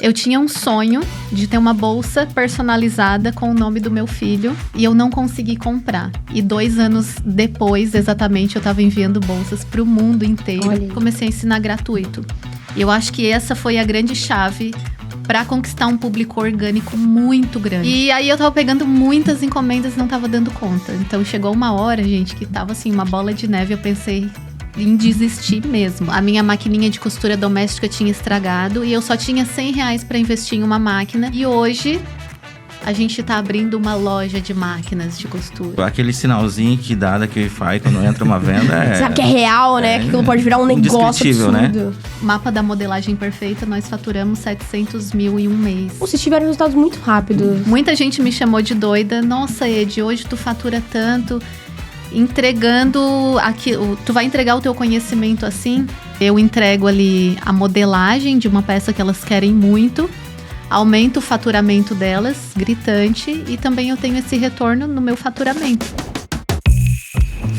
Eu tinha um sonho de ter uma bolsa personalizada com o nome do meu filho e eu não consegui comprar. E 2 anos depois, exatamente, eu estava enviando bolsas para o mundo inteiro. Olha. Comecei a ensinar gratuito. E eu acho que essa foi a grande chave para conquistar um público orgânico muito grande. E aí eu tava pegando muitas encomendas e não tava dando conta. Então chegou uma hora, gente, que tava assim, uma bola de neve. Eu pensei em desistir mesmo. A minha maquininha de costura doméstica tinha estragado e eu só tinha R$100 para investir em uma máquina. E hoje a gente tá abrindo uma loja de máquinas de costura. Aquele sinalzinho que dá da QIFI quando entra uma venda Sabe que é real, né? Que aquilo pode virar um negócio absurdo. Né? Mapa da modelagem perfeita, nós faturamos 700 mil em um mês. Vocês tiveram resultados muito rápidos. Muita gente me chamou de doida. Nossa, Ed, hoje tu fatura tanto. Entregando aquilo, tu vai entregar o teu conhecimento assim? Eu entrego ali a modelagem de uma peça que elas querem muito, aumento o faturamento delas, gritante, e também eu tenho esse retorno no meu faturamento.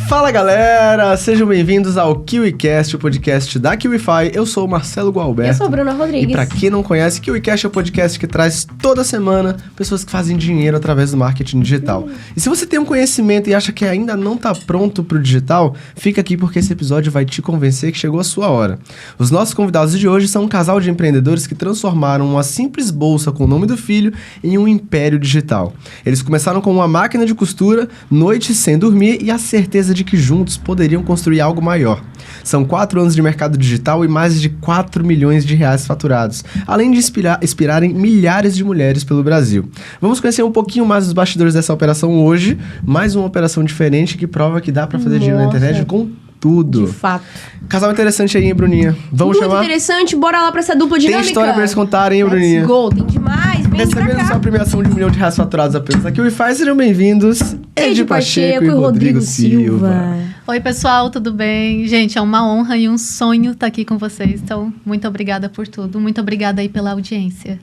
Fala galera, sejam bem-vindos ao KiwiCast, o podcast da KiwiFi. Eu sou o Marcelo Gualberto. Eu sou a Bruna Rodrigues. E pra quem não conhece, KiwiCast é o podcast que traz toda semana pessoas que fazem dinheiro através do marketing digital. E se você tem um conhecimento e acha que ainda não tá pronto pro digital, fica aqui porque esse episódio vai te convencer que chegou a sua hora. Os nossos convidados de hoje são um casal de empreendedores que transformaram uma simples bolsa com o nome do filho em um império digital. Eles começaram com uma máquina de costura, noites sem dormir e a certeza de que juntos poderiam construir algo maior. São 4 anos de mercado digital e mais de 4 milhões de reais faturados, além de inspirarem milhares de mulheres pelo Brasil. Vamos conhecer um pouquinho mais dos bastidores dessa operação hoje, mais uma operação diferente que prova que dá pra fazer dinheiro na internet com tudo. De fato. Casal interessante aí, hein, Bruninha? Vamos muito chamar? Muito interessante, bora lá pra essa dupla dinâmica. Tem história pra eles contarem, hein, Bruninha? Let's go, tem demais, vem pra Recebendo cá. sua premiação de R$1 milhão apenas aqui, o KiwiFi, sejam bem-vindos, Ed Pacheco e Rodrigo Silva. Oi, pessoal, tudo bem? Gente, é uma honra e um sonho estar aqui com vocês. Então, muito obrigada por tudo. Muito obrigada aí pela audiência.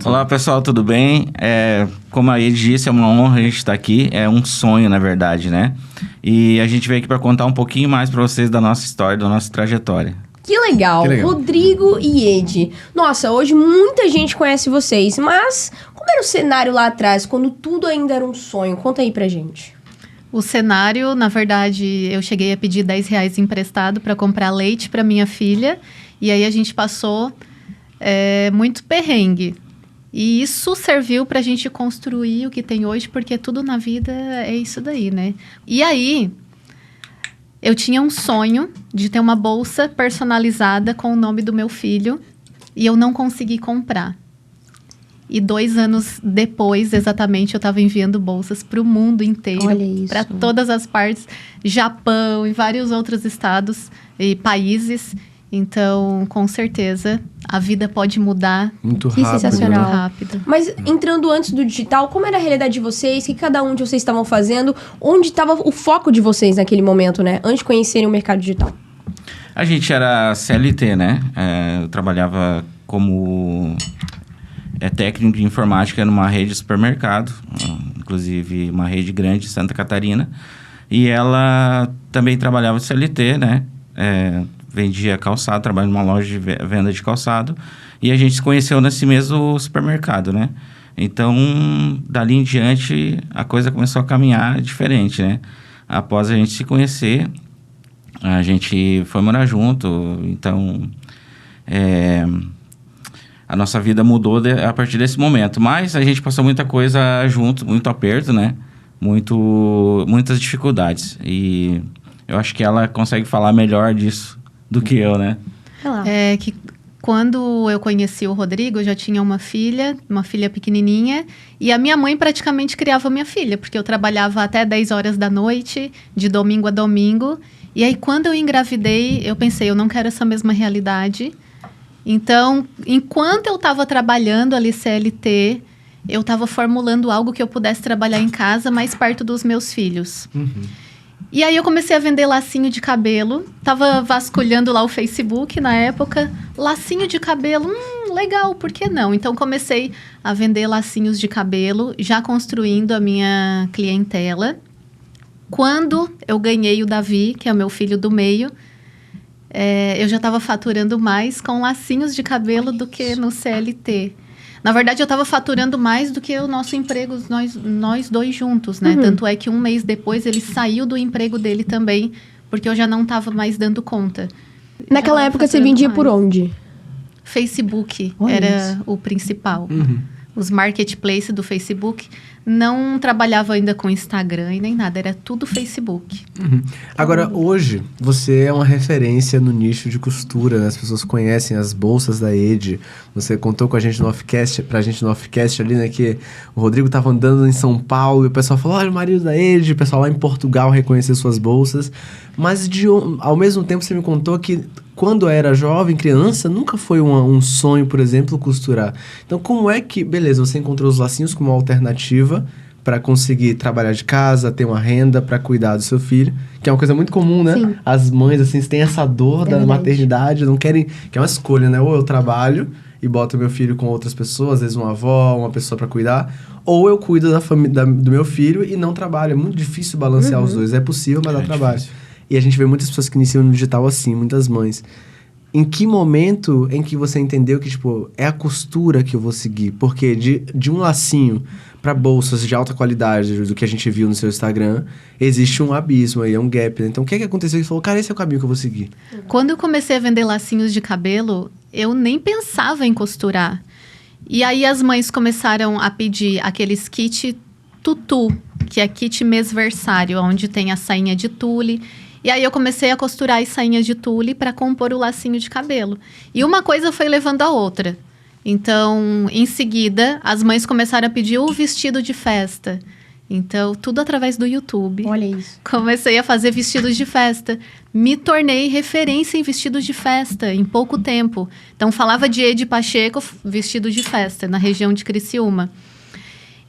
Olá, pessoal, tudo bem? Como a Ed disse, é uma honra a gente estar aqui. É um sonho, na verdade, né? E a gente veio aqui para contar um pouquinho mais para vocês da nossa história, da nossa trajetória. Que legal. Rodrigo e Ed. Nossa, hoje muita gente conhece vocês, mas como era o cenário lá atrás, quando tudo ainda era um sonho? Conta aí pra gente. O cenário, na verdade, eu cheguei a pedir R$10 emprestado para comprar leite para minha filha. E aí a gente passou muito perrengue. E isso serviu para a gente construir o que tem hoje, porque tudo na vida é isso daí, né? E aí, eu tinha um sonho de ter uma bolsa personalizada com o nome do meu filho e eu não consegui comprar. E 2 anos depois, exatamente, eu estava enviando bolsas para o mundo inteiro. Olha isso. Para todas as partes, Japão e vários outros estados e países. Então, com certeza, a vida pode mudar. Muito Que rápido. sensacional. Muito rápido. Mas entrando antes do digital, como era a realidade de vocês? O que cada um de vocês estavam fazendo? Onde estava o foco de vocês naquele momento, né? Antes de conhecerem o mercado digital. A gente era CLT, né? Eu trabalhava como técnico de informática numa rede de supermercado, inclusive uma rede grande de Santa Catarina. E ela também trabalhava de CLT, né? Vendia calçado, trabalha numa loja de venda de calçado. E a gente se conheceu nesse mesmo supermercado, né? Então, dali em diante, a coisa começou a caminhar diferente, né? Após a gente se conhecer, a gente foi morar junto. Então, a nossa vida mudou a partir desse momento. Mas a gente passou muita coisa junto, muito aperto, né? Muitas dificuldades. E eu acho que ela consegue falar melhor disso do que eu, né? Que quando eu conheci o Rodrigo, eu já tinha uma filha pequenininha, e a minha mãe praticamente criava minha filha, porque eu trabalhava até 10 horas da noite, de domingo a domingo, e aí quando eu engravidei, eu pensei, eu não quero essa mesma realidade. Então, enquanto eu estava trabalhando ali CLT, eu estava formulando algo que eu pudesse trabalhar em casa, mais perto dos meus filhos. E aí eu comecei a vender lacinho de cabelo. Tava vasculhando lá o Facebook na época. Lacinho de cabelo, legal, por que não? Então comecei a vender lacinhos de cabelo, já construindo a minha clientela. Quando eu ganhei o Davi, que é o meu filho do meio, eu já estava faturando mais com lacinhos de cabelo do que no CLT. Na verdade, eu estava faturando mais do que o nosso emprego, nós dois juntos, né? Tanto é que um mês depois ele saiu do emprego dele também, porque eu já não estava mais dando conta. Naquela época você vendia por onde? Facebook era o principal. Os marketplaces do Facebook. Não trabalhava ainda com Instagram e nem nada, era tudo Facebook. Agora, hoje, você é uma referência no nicho de costura, né? As pessoas conhecem as bolsas da Ed. Você contou com a gente no off-cast ali, né? Que o Rodrigo tava andando em São Paulo e o pessoal falou, olha, o marido da Ed. O pessoal lá em Portugal reconheceu suas bolsas. Mas, ao mesmo tempo, você me contou que quando era jovem, criança, nunca foi um sonho, por exemplo, costurar. Então, como é que... Beleza, você encontrou os lacinhos como uma alternativa para conseguir trabalhar de casa, ter uma renda para cuidar do seu filho, que é uma coisa muito comum, né? Sim. As mães, assim, têm essa dor da maternidade, não querem... Que é uma escolha, né? Ou eu trabalho e boto meu filho com outras pessoas, às vezes uma avó, uma pessoa para cuidar, ou eu cuido do meu filho e não trabalho. É muito difícil balancear os dois. É possível, mas dá trabalho. Difícil. E a gente vê muitas pessoas que iniciam no digital assim, muitas mães. Em que momento em que você entendeu que, tipo, é a costura que eu vou seguir? Porque de um lacinho para bolsas de alta qualidade, do que a gente viu no seu Instagram, existe um abismo aí, é um gap, né? Então, o que aconteceu? Você falou, cara, esse é o caminho que eu vou seguir. Quando eu comecei a vender lacinhos de cabelo, eu nem pensava em costurar. E aí, as mães começaram a pedir aqueles kit tutu, que é kit mêsversário, onde tem a sainha de tule. E aí eu comecei a costurar as sainhas de tule para compor o lacinho de cabelo. E uma coisa foi levando a outra. Então, em seguida, as mães começaram a pedir o vestido de festa. Então, tudo através do YouTube. Olha isso. Comecei a fazer vestidos de festa. Me tornei referência em vestidos de festa em pouco tempo. Então, falava de Ed Pacheco, vestido de festa, na região de Criciúma.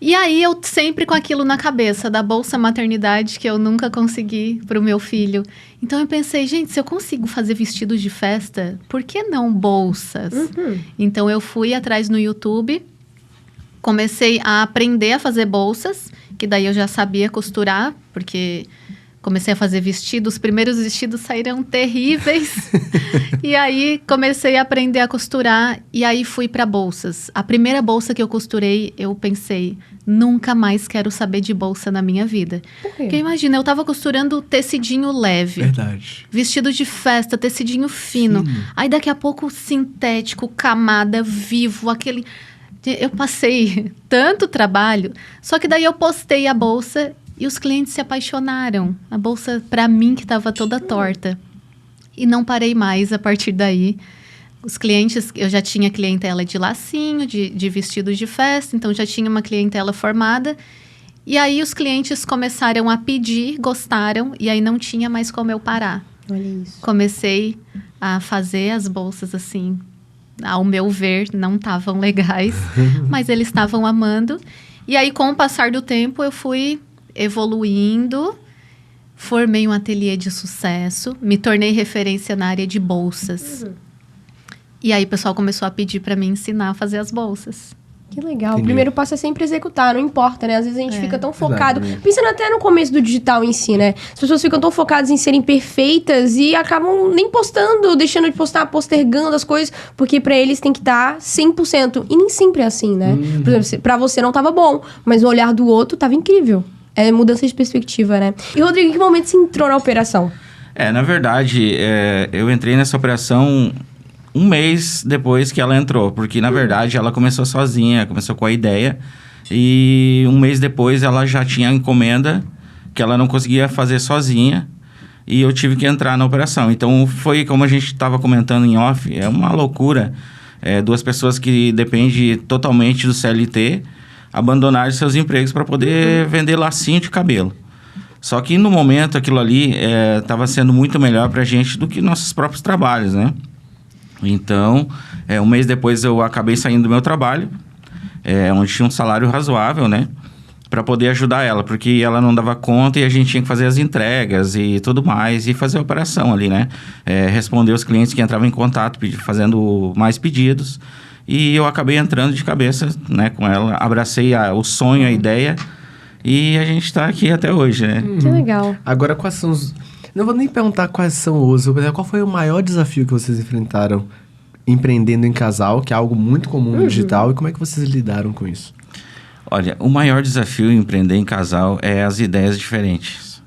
E aí, eu sempre com aquilo na cabeça, da bolsa maternidade que eu nunca consegui para o meu filho. Então, eu pensei, gente, se eu consigo fazer vestidos de festa, por que não bolsas? Então, eu fui atrás no YouTube, comecei a aprender a fazer bolsas, que daí eu já sabia costurar, porque comecei a fazer vestidos. Os primeiros vestidos saíram terríveis. E aí, comecei a aprender a costurar. E aí, fui para bolsas. A primeira bolsa que eu costurei, eu pensei, nunca mais quero saber de bolsa na minha vida. Por quê? Porque imagina, eu tava costurando tecidinho leve. Verdade. Vestido de festa, tecidinho fino. Aí, daqui a pouco, sintético, camada, vivo, aquele... Eu passei tanto trabalho. Só que daí, eu postei a bolsa... E os clientes se apaixonaram. A bolsa, para mim, que estava toda torta. E não parei mais a partir daí. Os clientes, eu já tinha clientela de lacinho, de vestido de festa. Então, já tinha uma clientela formada. E aí, os clientes começaram a pedir, gostaram. E aí, não tinha mais como eu parar. Olha isso. Comecei a fazer as bolsas, assim... Ao meu ver, não estavam legais. Mas eles estavam amando. E aí, com o passar do tempo, eu fui... evoluindo, formei um ateliê de sucesso, me tornei referência na área de bolsas. E aí o pessoal começou a pedir para mim ensinar a fazer as bolsas. Que legal. Entendi. O primeiro passo é sempre executar, não importa, né? Às vezes a gente fica tão focado. Verdade. Pensando até no começo do digital em si, né? As pessoas ficam tão focadas em serem perfeitas e acabam nem postando, deixando de postar, postergando as coisas, porque pra eles tem que estar 100%. E nem sempre é assim, né? Por exemplo, pra você não tava bom, mas o olhar do outro tava incrível. É mudança de perspectiva, né? E, Rodrigo, em que momento você entrou na operação? Na verdade, eu entrei nessa operação um mês depois que ela entrou. Porque, na verdade, ela começou sozinha, começou com a ideia. E um mês depois, ela já tinha a encomenda que ela não conseguia fazer sozinha. E eu tive que entrar na operação. Então, foi como a gente estava comentando em off, é uma loucura. Duas pessoas que dependem totalmente do CLT... abandonar seus empregos para poder vender lacinho de cabelo. Só que no momento aquilo ali estava sendo muito melhor para a gente do que nossos próprios trabalhos, né? Então, um mês depois eu acabei saindo do meu trabalho, onde tinha um salário razoável, né? Para poder ajudar ela, porque ela não dava conta e a gente tinha que fazer as entregas e tudo mais, e fazer a operação ali, né? Responder os clientes que entravam em contato, fazendo mais pedidos. E eu acabei entrando de cabeça, né, com ela. Abracei o sonho, a ideia. E a gente está aqui até hoje, né? Que legal. Agora, quais são Não vou nem perguntar quais são os, qual foi o maior desafio que vocês enfrentaram empreendendo em casal, que é algo muito comum no digital, e como é que vocês lidaram com isso? Olha, o maior desafio em empreender em casal é as ideias diferentes,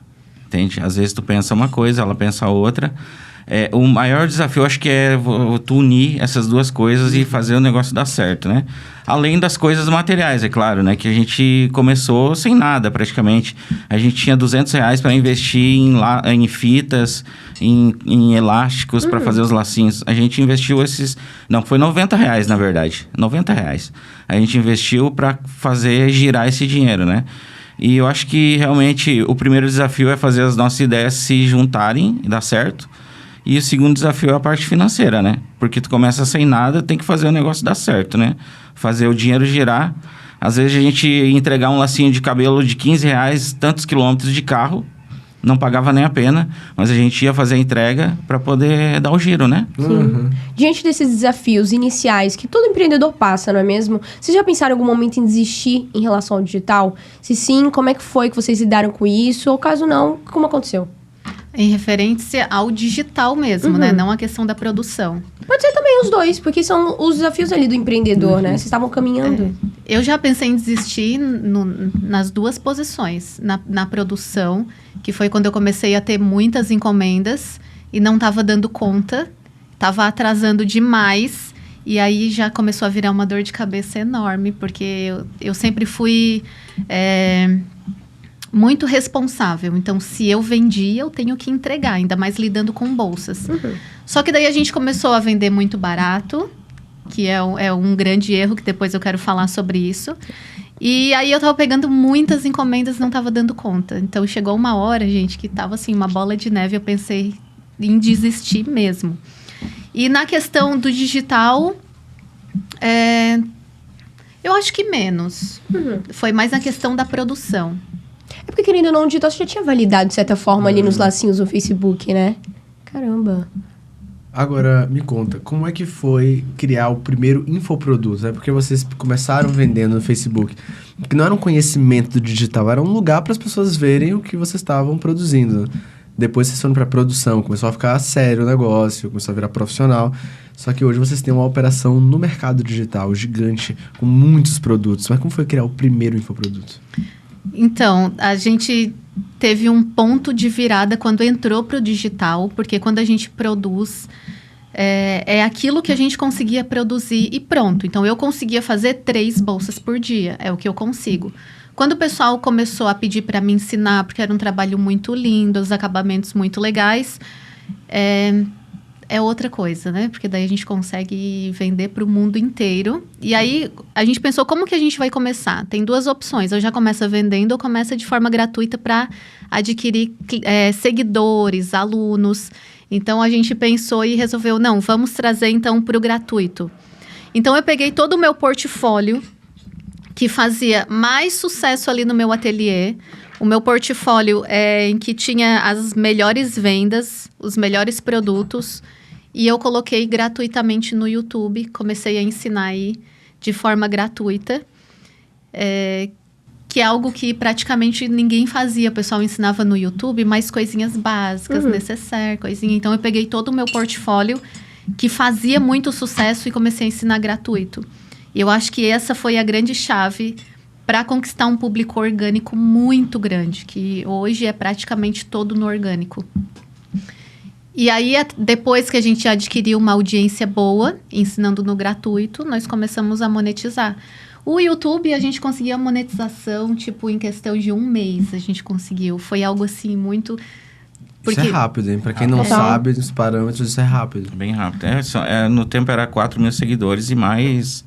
entende? Às vezes tu pensa uma coisa, ela pensa outra. O maior desafio, acho que é tu unir essas duas coisas e fazer o negócio dar certo, né? Além das coisas materiais, é claro, né? Que a gente começou sem nada, praticamente. A gente tinha R$200 para investir em fitas, em elásticos para fazer os lacinhos. A gente investiu Não, foi R$90, na verdade. R$90. A gente investiu para fazer girar esse dinheiro, né? E eu acho que, realmente, o primeiro desafio é fazer as nossas ideias se juntarem e dar certo. E o segundo desafio é a parte financeira, né? Porque tu começa sem nada, tem que fazer o negócio dar certo, né? Fazer o dinheiro girar. Às vezes a gente ia entregar um lacinho de cabelo de R$15, tantos quilômetros de carro, não pagava nem a pena, mas a gente ia fazer a entrega para poder dar o giro, né? Sim. Diante desses desafios iniciais que todo empreendedor passa, não é mesmo? Vocês já pensaram em algum momento em desistir em relação ao digital? Se sim, como é que foi que vocês lidaram com isso? Ou caso não, como aconteceu? Em referência ao digital mesmo, né? Não a questão da produção. Pode ser também os dois, porque são os desafios ali do empreendedor, né? Vocês estavam caminhando. Eu já pensei em desistir nas duas posições. Na produção, que foi quando eu comecei a ter muitas encomendas e não estava dando conta, estava atrasando demais. E aí já começou a virar uma dor de cabeça enorme, porque eu sempre fui... muito responsável. Então, se eu vendi, eu tenho que entregar, ainda mais lidando com bolsas. Só que daí a gente começou a vender muito barato, que é um grande erro, que depois eu quero falar sobre isso. E aí eu tava pegando muitas encomendas, não tava dando conta. Então, chegou uma hora, gente, que tava assim, uma bola de neve, eu pensei em desistir mesmo. E na questão do digital, eu acho que menos. Foi mais na questão da produção. É porque, querendo ou não, o digital você já tinha validado, de certa forma, ali nos lacinhos do Facebook, né? Caramba. Agora, me conta, como é que foi criar o primeiro infoproduto? Né? Porque vocês começaram vendendo no Facebook. Que não era um conhecimento do digital, era um lugar para as pessoas verem o que vocês estavam produzindo. Depois vocês foram para produção, começou a ficar sério o negócio, começou a virar profissional. Só que hoje vocês têm uma operação no mercado digital gigante, com muitos produtos. Mas como foi criar o primeiro infoproduto? Então, a gente teve um ponto de virada quando entrou para o digital, porque quando a gente produz, é aquilo que a gente conseguia produzir e pronto. Então, eu conseguia fazer 3 bolsas por dia, é o que eu consigo. Quando o pessoal começou a pedir para me ensinar, porque era um trabalho muito lindo, os acabamentos muito legais, é outra coisa, né? Porque daí a gente consegue vender para o mundo inteiro. E aí, a gente pensou, como que a gente vai começar? Tem 2 opções. Ou já começa vendendo ou começa de forma gratuita para adquirir seguidores, alunos. Então, a gente pensou e resolveu, não, vamos trazer então para o gratuito. Então, eu peguei todo o meu portfólio, que fazia mais sucesso ali no meu ateliê. O meu portfólio em que tinha as melhores vendas, os melhores produtos. E eu coloquei gratuitamente no YouTube. Comecei a ensinar aí de forma gratuita. Que é algo que praticamente ninguém fazia. O pessoal ensinava no YouTube, mas coisinhas básicas, necessaire, coisinha. Então, eu peguei todo o meu portfólio, que fazia muito sucesso, e comecei a ensinar gratuito. E eu acho que essa foi a grande chave para conquistar um público orgânico muito grande, que hoje é praticamente todo no orgânico. E aí, depois que a gente adquiriu uma audiência boa, ensinando no gratuito, nós começamos a monetizar. O YouTube, a gente conseguia monetização, tipo, em questão de 1 mês, a gente conseguiu. Foi algo, assim, muito... Isso é rápido, hein? Pra quem não sabe os parâmetros, isso é rápido. Bem rápido. No tempo era 4 mil seguidores e mais...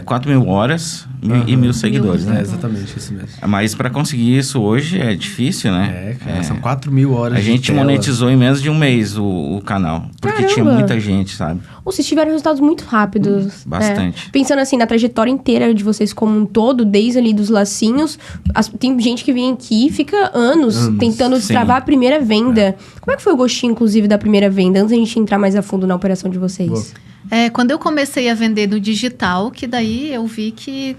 4 mil horas e 1.000 seguidores, né? Exatamente, isso mesmo. Mas para conseguir isso hoje é difícil, né? Cara, são 4 mil horas a gente monetizou em menos de 1 mês o canal. Porque Caramba. tinha muita gente, sabe? Ou vocês tiveram resultados muito rápidos. Bastante. Pensando assim, na trajetória inteira de vocês como um todo, desde ali dos lacinhos, tem gente que vem aqui e fica anos tentando destravar a primeira venda. Como é que foi o gostinho, inclusive, da primeira venda? Antes da gente entrar mais a fundo na operação de vocês. Boa. Quando eu comecei a vender no digital, que daí eu vi que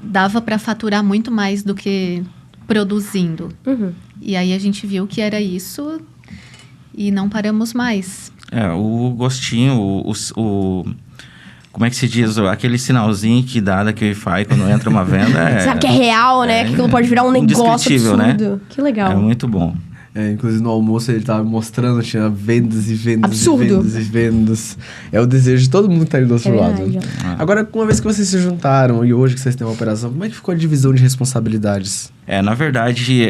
dava para faturar muito mais do que produzindo. E aí a gente viu que era isso e não paramos mais. O gostinho, como é que se diz? Aquele sinalzinho que dá da Wi-Fi quando entra uma venda. Sabe que é real, né? Que aquilo pode virar um negócio absurdo. Né? Que legal. É muito bom. Inclusive no almoço ele tava mostrando, tinha vendas e vendas absurdo. E vendas e vendas. É o desejo de todo mundo que tá aí do outro lado. Agora, uma vez que vocês se juntaram e hoje que vocês têm uma operação, como é que ficou a divisão de responsabilidades? Na verdade,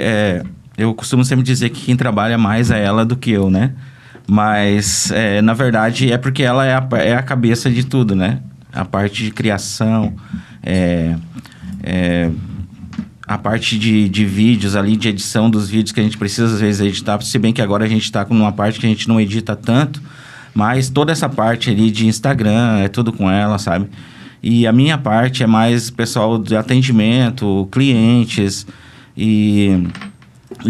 eu costumo sempre dizer que quem trabalha mais é ela do que eu, né? Mas, na verdade, é porque ela é a cabeça de tudo, né? A parte de criação, a parte de vídeos ali, de edição dos vídeos que a gente precisa, às vezes, editar. Se bem que agora a gente está com uma parte que a gente não edita tanto, mas toda essa parte ali de Instagram, é tudo com ela, sabe? E a minha parte é mais pessoal de atendimento, clientes e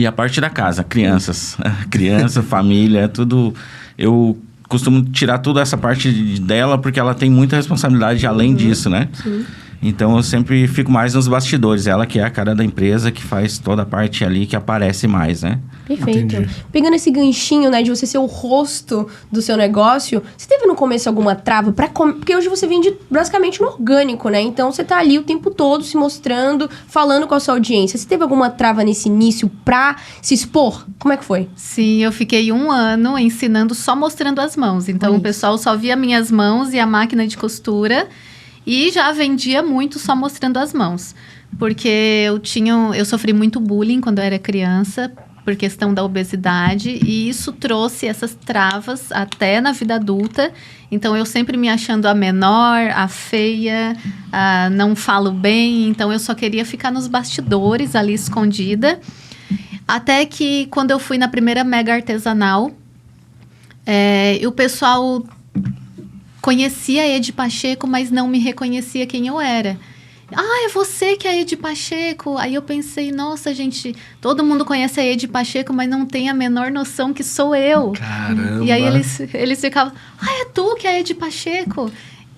a parte da casa, crianças. Criança, família, tudo. Eu costumo tirar toda essa parte dela porque ela tem muita responsabilidade além disso, né? Sim. Então, eu sempre fico mais nos bastidores. Ela que é a cara da empresa, que faz toda a parte ali que aparece mais, né? Perfeito. Entendi. Pegando esse ganchinho, né, de você ser o rosto do seu negócio, você teve no começo alguma trava pra porque hoje você vende basicamente no orgânico, né? Então, você tá ali o tempo todo se mostrando, falando com a sua audiência. Você teve alguma trava nesse início pra se expor? Como é que foi? Sim, eu fiquei 1 ano ensinando só mostrando as mãos. Então, o pessoal só via minhas mãos e a máquina de costura. E já vendia muito só mostrando as mãos. Porque eu sofri muito bullying quando eu era criança, por questão da obesidade. E isso trouxe essas travas até na vida adulta. Então, eu sempre me achando a menor, a feia, não falo bem. Então, eu só queria ficar nos bastidores, ali escondida. Até que, quando eu fui na primeira mega artesanal, o pessoal conhecia a Edi Pacheco, mas não me reconhecia quem eu era. É você que é a Edi Pacheco? Aí eu pensei, nossa, gente, todo mundo conhece a Edi Pacheco, mas não tem a menor noção que sou eu. Caramba! E aí eles ficavam, é tu que é a Edi Pacheco?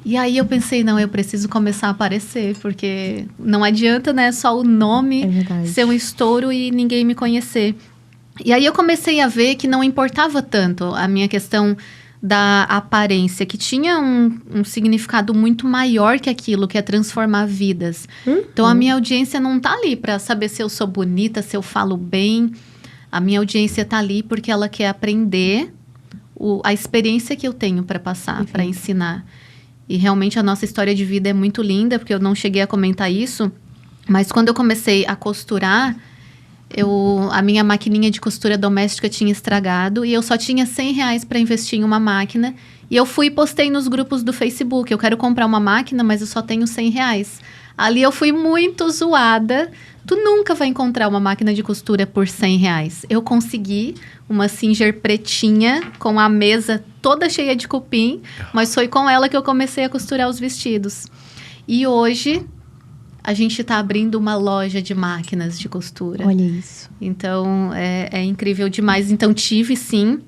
E aí eu pensei, não, eu preciso começar a aparecer, porque não adianta, né, só o nome ser um estouro e ninguém me conhecer. E aí eu comecei a ver que não importava tanto a minha questão da aparência, que tinha um significado muito maior que aquilo, que é transformar vidas. Então, a minha audiência não tá ali para saber se eu sou bonita, se eu falo bem. A minha audiência tá ali porque ela quer aprender a experiência que eu tenho para passar, para ensinar. E realmente a nossa história de vida é muito linda, porque eu não cheguei a comentar isso, mas quando eu comecei a costurar, a minha maquininha de costura doméstica tinha estragado e eu só tinha R$100 para investir em uma máquina. E eu fui e postei nos grupos do Facebook, eu quero comprar uma máquina, mas eu só tenho R$100. Ali eu fui muito zoada. Tu nunca vai encontrar uma máquina de costura por R$100. Eu consegui uma Singer pretinha com a mesa toda cheia de cupim, mas foi com ela que eu comecei a costurar os vestidos. E hoje a gente está abrindo uma loja de máquinas de costura. Olha isso. Então, é incrível demais. Então, tive, sim,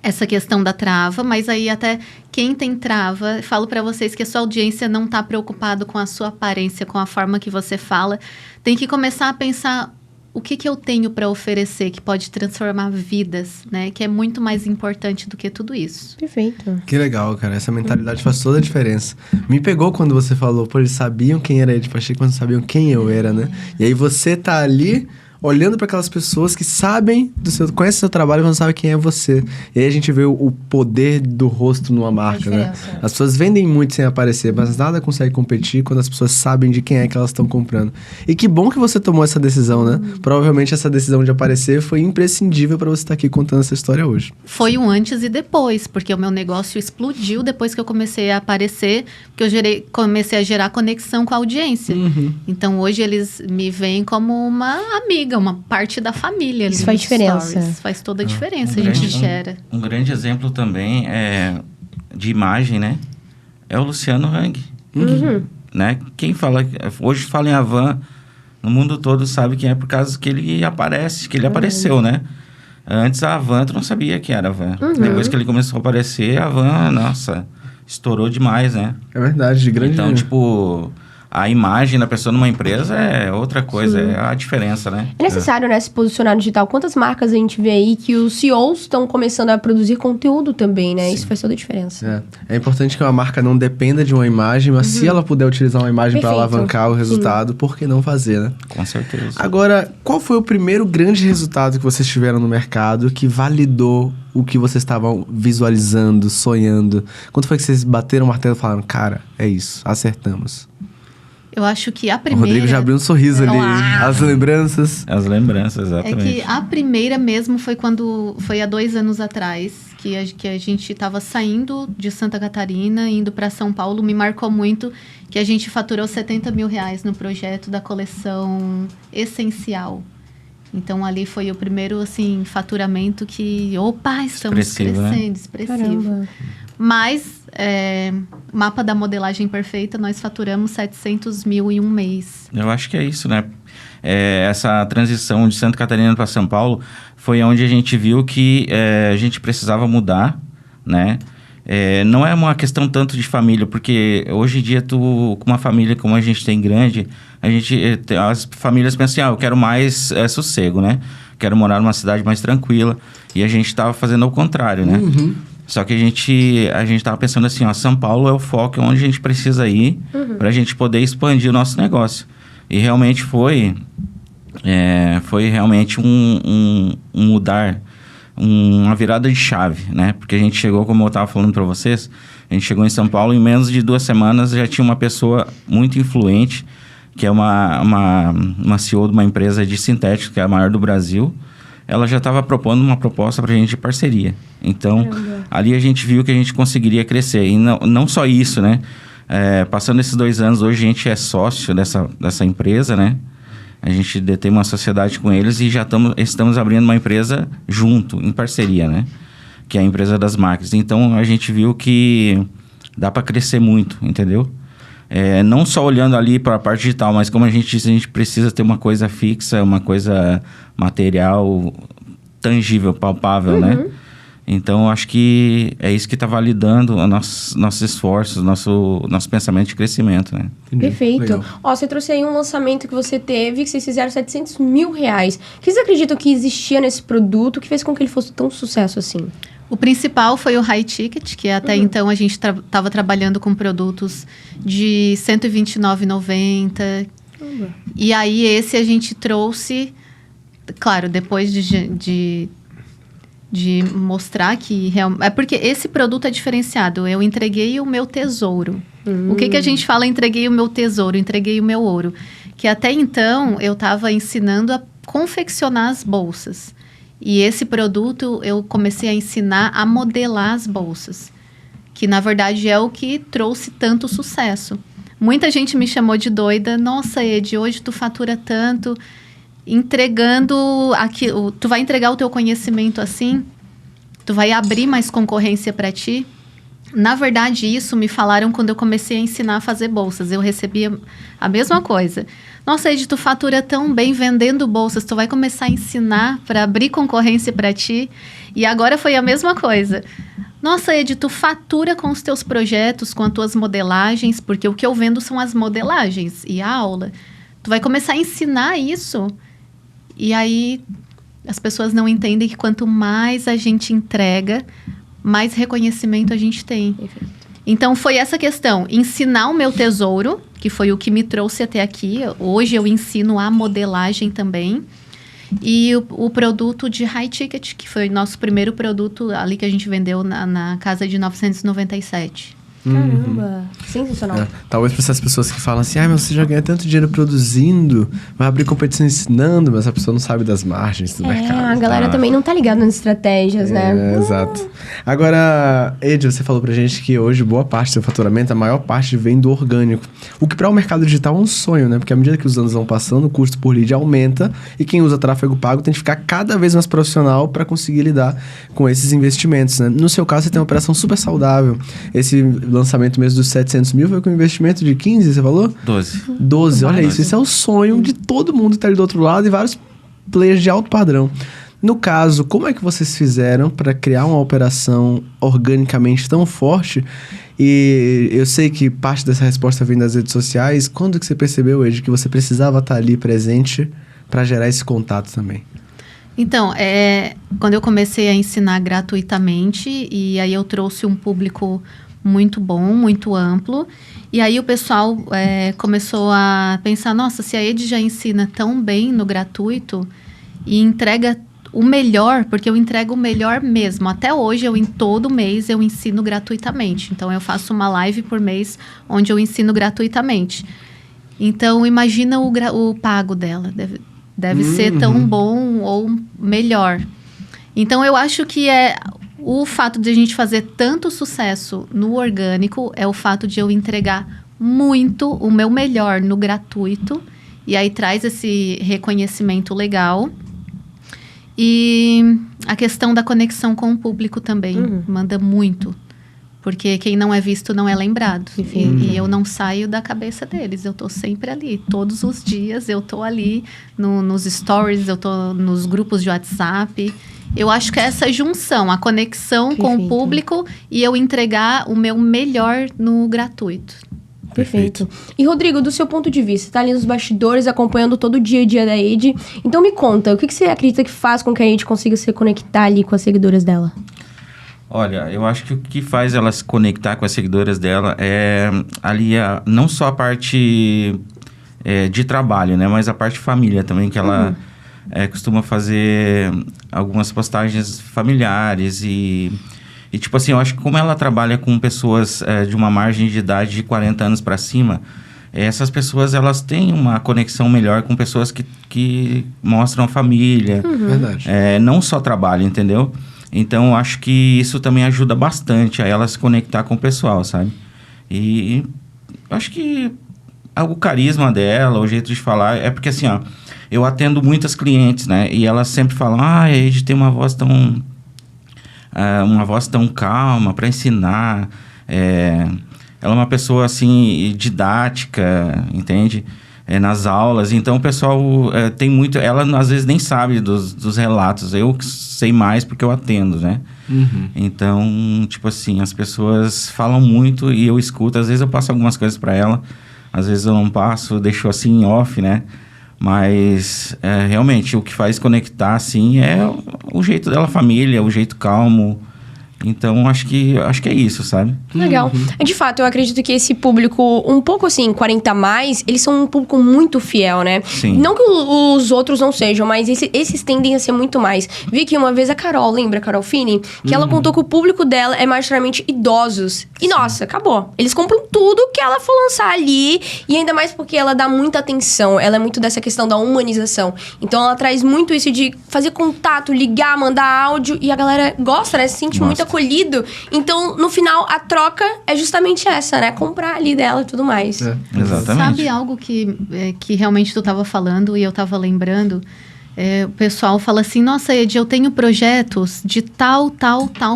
essa questão da trava, mas aí até quem tem trava, falo para vocês que a sua audiência não está preocupado com a sua aparência, com a forma que você fala. Tem que começar a pensar o que eu tenho para oferecer que pode transformar vidas, né? Que é muito mais importante do que tudo isso. Perfeito. Que legal, cara. Essa mentalidade faz toda a diferença. Me pegou quando você falou, eles sabiam quem era Edi Pacheco, quando sabiam quem eu era, né? E aí você tá ali olhando para aquelas pessoas que sabem conhecem o seu trabalho, mas não sabem quem é você. E aí a gente vê o poder do rosto numa marca, né? As pessoas vendem muito sem aparecer, mas nada consegue competir quando as pessoas sabem de quem é que elas estão comprando. E que bom que você tomou essa decisão, né? Provavelmente essa decisão de aparecer foi imprescindível para você estar aqui contando essa história hoje. Foi um antes e depois, porque o meu negócio explodiu depois que eu comecei a aparecer, porque eu comecei a gerar conexão com a audiência. Então, hoje eles me veem como uma amiga, uma parte da família. Isso faz diferença. Stories. Faz toda a diferença, a gente gera. Um grande exemplo também de imagem, né? É o Luciano Hang. Né? Quem hoje fala em Havan, no mundo todo sabe quem é por causa que ele aparece, que ele apareceu, né? Antes a Havan, tu não sabia quem era a Havan. Depois que ele começou a aparecer, a Havan, nossa, estourou demais, né? É verdade, de grande... Então, tipo, a imagem da pessoa numa empresa é outra coisa, é a diferença, né? É necessário, né, se posicionar no digital. Quantas marcas a gente vê aí que os CEOs estão começando a produzir conteúdo também, né? Isso faz toda a diferença. É importante que uma marca não dependa de uma imagem, mas se ela puder utilizar uma imagem para Perfeito. alavancar o resultado, por que não fazer, né? Com certeza. Agora, qual foi o primeiro grande resultado que vocês tiveram no mercado que validou o que vocês estavam visualizando, sonhando? Quando foi que vocês bateram o martelo e falaram, cara, é isso, acertamos? Eu acho que a O primeira... Rodrigo já abriu um sorriso ali. As lembranças. As lembranças, É exatamente. que a primeira mesmo foi quando... Foi há 2 anos atrás, que a gente estava saindo de Santa Catarina, indo para São Paulo. Me marcou muito que a gente faturou R$70 mil no projeto da coleção Essencial. Então, ali foi o primeiro, assim, faturamento que... Opa, estamos Expressivo, crescendo, né? expressivo. Caramba. Mas, mapa da modelagem perfeita, nós faturamos 700 mil em um mês. Eu acho que é isso, né? Essa transição de Santa Catarina para São Paulo foi onde a gente viu que a gente precisava mudar, né? Não é uma questão tanto de família, porque hoje em dia, com uma família como a gente tem grande, as famílias pensam assim, eu quero mais sossego, né? Quero morar numa cidade mais tranquila. E a gente estava fazendo ao contrário, né? Só que a gente estava pensando assim, São Paulo é o foco, é onde a gente precisa ir para a gente poder expandir o nosso negócio. E realmente foi realmente um mudar, uma virada de chave, né? Porque a gente chegou, como eu estava falando para vocês, a gente chegou em São Paulo, em menos de 2 semanas já tinha uma pessoa muito influente, que é uma CEO de uma empresa de sintéticos, que é a maior do Brasil. Ela já estava propondo uma proposta para a gente de parceria. Então, ali a gente viu que a gente conseguiria crescer. E não só isso, né? Passando esses 2 anos, hoje a gente é sócio dessa empresa, né? A gente detém uma sociedade com eles e já estamos abrindo uma empresa junto, em parceria, né? Que é a empresa das máquinas. Então, a gente viu que dá para crescer muito, entendeu? Não só olhando ali para a parte digital, mas como a gente disse, a gente precisa ter uma coisa fixa, uma coisa material, tangível, palpável, né? Então, acho que é isso que está validando nossos esforços, nosso pensamento de crescimento, né? Entendi. Perfeito. Legal. Você trouxe aí um lançamento que você teve, que vocês fizeram R$700 mil. O que vocês acreditam que existia nesse produto que fez com que ele fosse tão sucesso assim? O principal foi o High Ticket, que até então a gente estava trabalhando com produtos de R$ 129,90. E aí esse a gente trouxe, claro, depois de mostrar que realmente... É porque esse produto é diferenciado. Eu entreguei o meu tesouro. O que a gente fala, entreguei o meu tesouro, entreguei o meu ouro? Que até então eu estava ensinando a confeccionar as bolsas. E esse produto eu comecei a ensinar a modelar as bolsas. Que na verdade é o que trouxe tanto sucesso. Muita gente me chamou de doida. Nossa, Ed, hoje tu fatura tanto... entregando aquilo, tu vai entregar o teu conhecimento assim? Tu vai abrir mais concorrência para ti? Na verdade, isso me falaram quando eu comecei a ensinar a fazer bolsas. Eu recebia a mesma coisa. Nossa, Ed, tu fatura tão bem vendendo bolsas, tu vai começar a ensinar para abrir concorrência para ti? E agora foi a mesma coisa. Nossa, Ed, tu fatura com os teus projetos, com as tuas modelagens, porque o que eu vendo são as modelagens e a aula. Tu vai começar a ensinar isso? E aí, as pessoas não entendem que quanto mais a gente entrega, mais reconhecimento a gente tem. Perfeito. Então, foi essa questão. Ensinar o meu tesouro, que foi o que me trouxe até aqui. Hoje, eu ensino a modelagem também. E o produto de High Ticket, que foi nosso primeiro produto ali que a gente vendeu na casa de 997. Caramba, sensacional. Talvez para essas pessoas que falam assim, mas você já ganha tanto dinheiro produzindo, vai abrir competição ensinando, mas a pessoa não sabe das margens do mercado. A galera também não tá ligada nas estratégias, né? Exato. Agora, Ed, você falou pra gente que hoje boa parte do seu faturamento, a maior parte vem do orgânico. O que para o mercado digital é um sonho, né? Porque à medida que os anos vão passando, o custo por lead aumenta e quem usa tráfego pago tem que ficar cada vez mais profissional para conseguir lidar com esses investimentos, né? No seu caso, você tem uma operação super saudável. Esse lançamento mesmo dos 700 mil foi com um investimento de 15, você falou? 12, olha isso. Esse é o sonho de todo mundo que tá ali do outro lado e vários players de alto padrão. No caso, como é que vocês fizeram para criar uma operação organicamente tão forte E eu sei que parte dessa resposta vem das redes sociais. Quando que você percebeu, Ed, que você precisava estar ali presente para gerar esse contato também? Então, quando eu comecei a ensinar gratuitamente, e aí eu trouxe um público muito bom, muito amplo, e aí o pessoal começou a pensar, nossa, se a Ed já ensina tão bem no gratuito e entrega o melhor, porque eu entrego o melhor mesmo. Até hoje, todo mês, eu ensino gratuitamente. Então, eu faço uma live por mês onde eu ensino gratuitamente. Então, imagina o pago dela. Deve ser tão bom ou melhor. Então, eu acho que o fato de a gente fazer tanto sucesso no orgânico é o fato de eu entregar muito o meu melhor no gratuito. E aí traz esse reconhecimento legal. E a questão da conexão com o público também manda muito. Porque quem não é visto não é lembrado. E eu não saio da cabeça deles. Eu tô sempre ali. Todos os dias eu tô ali nos stories, eu tô nos grupos de WhatsApp. Eu acho que é essa junção, a conexão com o público e eu entregar o meu melhor no gratuito. Perfeito. E, Rodrigo, do seu ponto de vista, você tá ali nos bastidores, acompanhando todo o dia a dia da Ed. Então, me conta, o que você acredita que faz com que a Ed consiga se conectar ali com as seguidoras dela? Olha, eu acho que o que faz ela se conectar com as seguidoras dela é ali não só a parte de trabalho, né? Mas a parte família também, que ela costuma fazer algumas postagens familiares e tipo assim, eu acho que como ela trabalha com pessoas de uma margem de idade de 40 anos para cima, essas pessoas, elas têm uma conexão melhor com pessoas que mostram a família. Verdade. Não só trabalho, entendeu? Então, eu acho que isso também ajuda bastante a ela se conectar com o pessoal, sabe? E eu acho que o carisma dela, o jeito de falar... É porque, assim, ó, eu atendo muitas clientes, né? E elas sempre falam, a Ed tem uma voz tão calma para ensinar. Ela é uma pessoa, assim, didática, entende? Nas aulas. Então, o pessoal tem muito... Ela, às vezes, nem sabe dos relatos. Eu sei mais porque eu atendo, né? Então, tipo assim, as pessoas falam muito e eu escuto. Às vezes, eu passo algumas coisas para ela. Às vezes, eu não passo, deixo assim, em off, né? Mas, realmente, o que faz conectar, assim, é o jeito dela, a família, o jeito calmo. Então, acho que é isso, sabe? Legal. De fato, eu acredito que esse público, um pouco assim, 40 a mais, eles são um público muito fiel, né? Sim. Não que os outros não sejam, mas esses tendem a ser muito mais. Vi que uma vez a Carol, lembra a Carol Fini? Que ela contou que o público dela é majoritariamente idosos. E, nossa, acabou. Eles compram tudo que ela for lançar ali. E ainda mais porque ela dá muita atenção. Ela é muito dessa questão da humanização. Então, ela traz muito isso de fazer contato, ligar, mandar áudio. E a galera gosta, né? Se sente muito acolhido. Então, no final, a troca é justamente essa, né? Comprar ali dela e tudo mais. Exatamente. Sabe algo que realmente tu estava falando e eu estava lembrando? O pessoal fala assim, nossa, Ed, eu tenho projetos de tal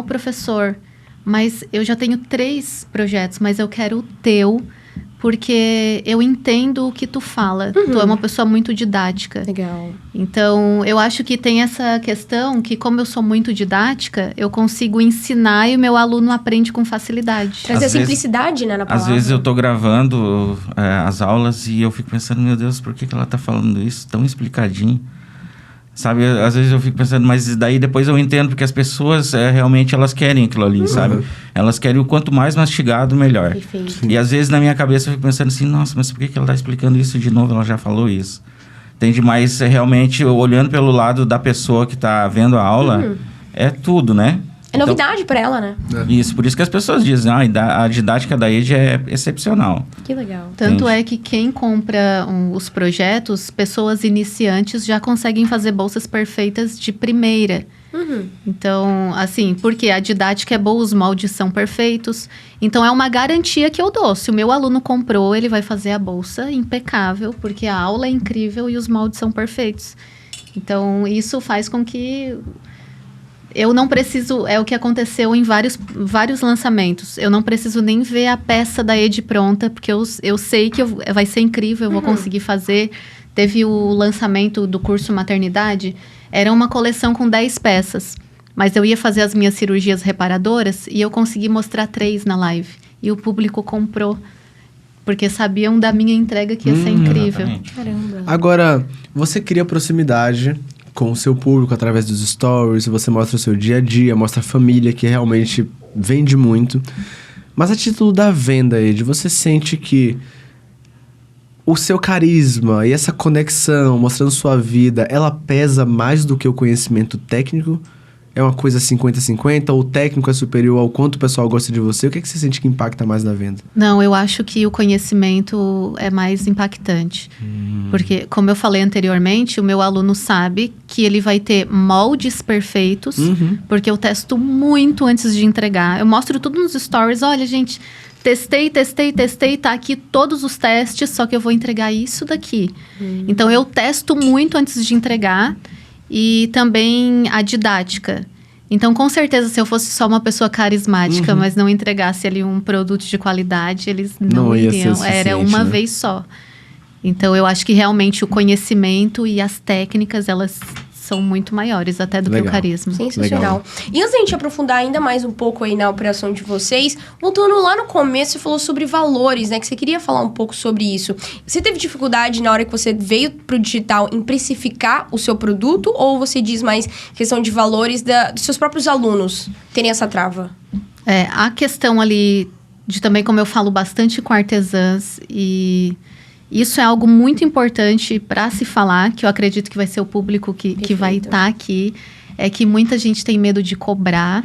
professor. Mas eu já tenho 3 projetos, mas eu quero o teu... Porque eu entendo o que tu fala. Tu é uma pessoa muito didática. Legal. Então, eu acho que tem essa questão que, como eu sou muito didática, eu consigo ensinar e o meu aluno aprende com facilidade. Trazer a simplicidade, né, na palavra. Às vezes eu tô gravando as aulas e eu fico pensando, meu Deus, por que ela tá falando isso tão explicadinho? Sabe, às vezes eu fico pensando, mas daí depois eu entendo, porque as pessoas realmente elas querem aquilo ali, sabe? Elas querem o quanto mais mastigado, melhor. Perfeito. E às vezes na minha cabeça eu fico pensando assim, nossa, mas por que ela tá explicando isso de novo? Ela já falou isso. Entende? Mas realmente, olhando pelo lado da pessoa que tá vendo a aula, é tudo, né? É novidade pra ela, né? Isso, por isso que as pessoas dizem, a didática da Ed é excepcional. Que legal. Tanto é que quem compra os projetos, pessoas iniciantes já conseguem fazer bolsas perfeitas de primeira. Então, assim, porque a didática é boa, os moldes são perfeitos. Então, é uma garantia que eu dou. Se o meu aluno comprou, ele vai fazer a bolsa impecável, porque a aula é incrível e os moldes são perfeitos. Então, isso faz com que... Eu não preciso... É o que aconteceu em vários lançamentos. Eu não preciso nem ver a peça da Ed pronta, porque eu sei que vai ser incrível, eu vou conseguir fazer. Teve o lançamento do curso Maternidade... Era uma coleção com 10 peças. Mas eu ia fazer as minhas cirurgias reparadoras e eu consegui mostrar 3 na live. e o público comprou. Porque sabiam da minha entrega que ia ser incrível. Exatamente. Caramba. Agora, você cria proximidade com o seu público através dos stories, você mostra o seu dia a dia, mostra a família, que realmente vende muito. Mas a título da venda, Ed, você sente que o seu carisma e essa conexão, mostrando sua vida, ela pesa mais do que o conhecimento técnico? É uma coisa 50-50? Ou o técnico é superior ao quanto o pessoal gosta de você? O que é que você sente que impacta mais na venda? Não, eu acho que o conhecimento é mais impactante. Porque, como eu falei anteriormente, o meu aluno sabe que ele vai ter moldes perfeitos, porque eu testo muito antes de entregar. Eu mostro tudo nos stories. Olha, gente, testei, tá aqui todos os testes, só que eu vou entregar isso daqui. Então, eu testo muito antes de entregar. E também a didática. Então, com certeza, se eu fosse só uma pessoa carismática, mas não entregasse ali um produto de qualidade, eles não ia ser iriam. suficiente, Era uma né? vez só. Então, eu acho que realmente o conhecimento e as técnicas, elas são muito maiores até do que o Legal. carisma. Sensacional. E antes da gente aprofundar ainda mais um pouco aí na operação de vocês, voltando lá no começo, você falou sobre valores, né? Que você queria falar um pouco sobre isso. Você teve dificuldade na hora que você veio pro digital em precificar o seu produto? Ou você diz mais questão de valores dos seus próprios alunos terem essa trava? A questão ali de também, como eu falo bastante com artesãs, e isso é algo muito importante para se falar, que eu acredito que vai ser o público que vai estar aqui, é que muita gente tem medo de cobrar.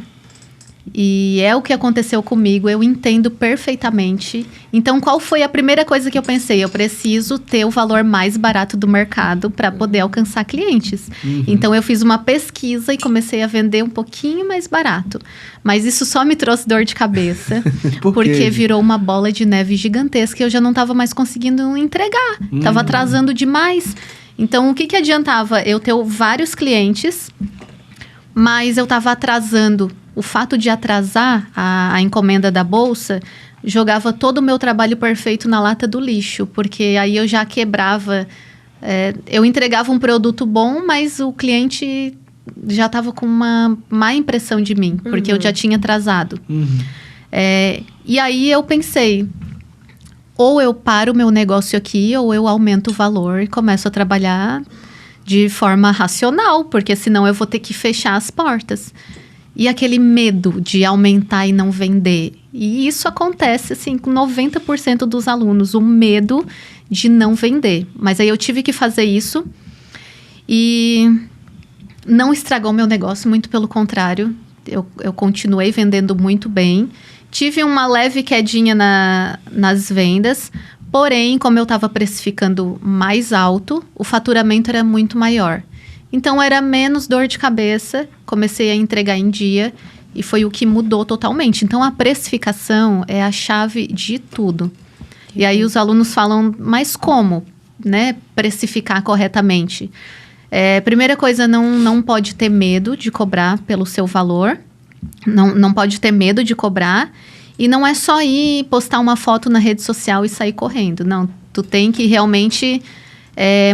E é o que aconteceu comigo, eu entendo perfeitamente. Então, qual foi a primeira coisa que eu pensei? Eu preciso ter o valor mais barato do mercado para poder alcançar clientes. Então, eu fiz uma pesquisa e comecei a vender um pouquinho mais barato. Mas isso só me trouxe dor de cabeça, Por quê? porque virou uma bola de neve gigantesca e eu já não estava mais conseguindo entregar. Estava atrasando demais. Então, o que adiantava eu ter vários clientes, mas eu estava atrasando. O fato de atrasar a encomenda da bolsa jogava todo o meu trabalho perfeito na lata do lixo, porque aí eu já quebrava. Eu entregava um produto bom, mas o cliente já estava com uma má impressão de mim, porque eu já tinha atrasado. E aí eu pensei, ou eu paro o meu negócio aqui, ou eu aumento o valor e começo a trabalhar de forma racional, porque senão eu vou ter que fechar as portas. E aquele medo de aumentar e não vender. E isso acontece, assim, com 90% dos alunos. O medo de não vender. Mas aí eu tive que fazer isso. E não estragou meu negócio, muito pelo contrário. Eu continuei vendendo muito bem. Tive uma leve quedinha nas vendas. Porém, como eu estava precificando mais alto, o faturamento era muito maior. Então, era menos dor de cabeça, comecei a entregar em dia e foi o que mudou totalmente. Então, a precificação é a chave de tudo. E aí, os alunos falam, mas como, né, precificar corretamente? Primeira coisa, não pode ter medo de cobrar pelo seu valor, não pode ter medo de cobrar. E não é só ir postar uma foto na rede social e sair correndo, não. Tu tem que realmente...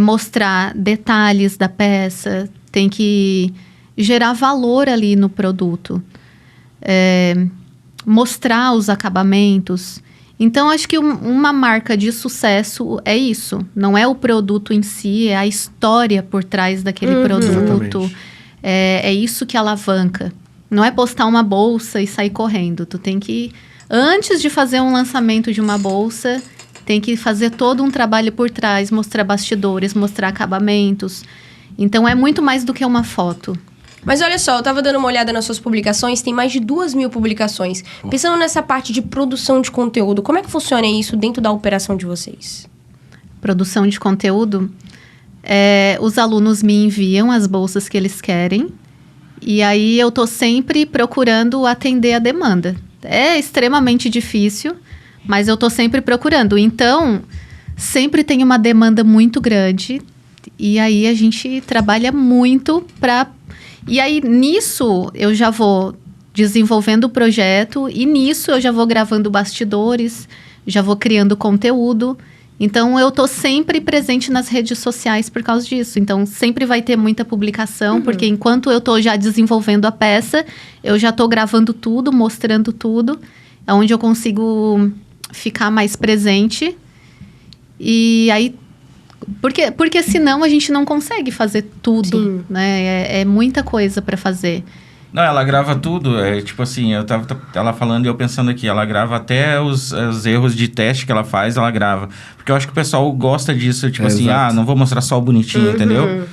mostrar detalhes da peça, tem que gerar valor ali no produto, mostrar os acabamentos. Então, acho que uma marca de sucesso é isso. Não é o produto em si, é a história por trás daquele produto. É isso que alavanca. Não é postar uma bolsa e sair correndo. Tu tem que, antes de fazer um lançamento de uma bolsa... Tem que fazer todo um trabalho por trás, mostrar bastidores, mostrar acabamentos. Então, é muito mais do que uma foto. Mas olha só, eu tava dando uma olhada nas suas publicações, tem mais de 2.000 publicações. Pensando nessa parte de produção de conteúdo, como é que funciona isso dentro da operação de vocês? Produção de conteúdo, os alunos me enviam as bolsas que eles querem. E aí, eu tô sempre procurando atender a demanda. É extremamente difícil... Mas eu tô sempre procurando. Então, sempre tem uma demanda muito grande. E aí, a gente trabalha muito para... E aí, nisso, eu já vou desenvolvendo o projeto. E nisso, eu já vou gravando bastidores. Já vou criando conteúdo. Então, eu tô sempre presente nas redes sociais por causa disso. Então, sempre vai ter muita publicação. Porque enquanto eu tô já desenvolvendo a peça, eu já tô gravando tudo, mostrando tudo. onde eu consigo ficar mais presente. E aí, porque senão a gente não consegue fazer tudo, Sim. né? É muita coisa para fazer. Não, ela grava tudo. Tipo assim, ela falando e eu pensando aqui, ela grava até os erros de teste que ela faz, ela grava. Porque eu acho que o pessoal gosta disso, tipo assim, exato. não vou mostrar só o bonitinho, entendeu?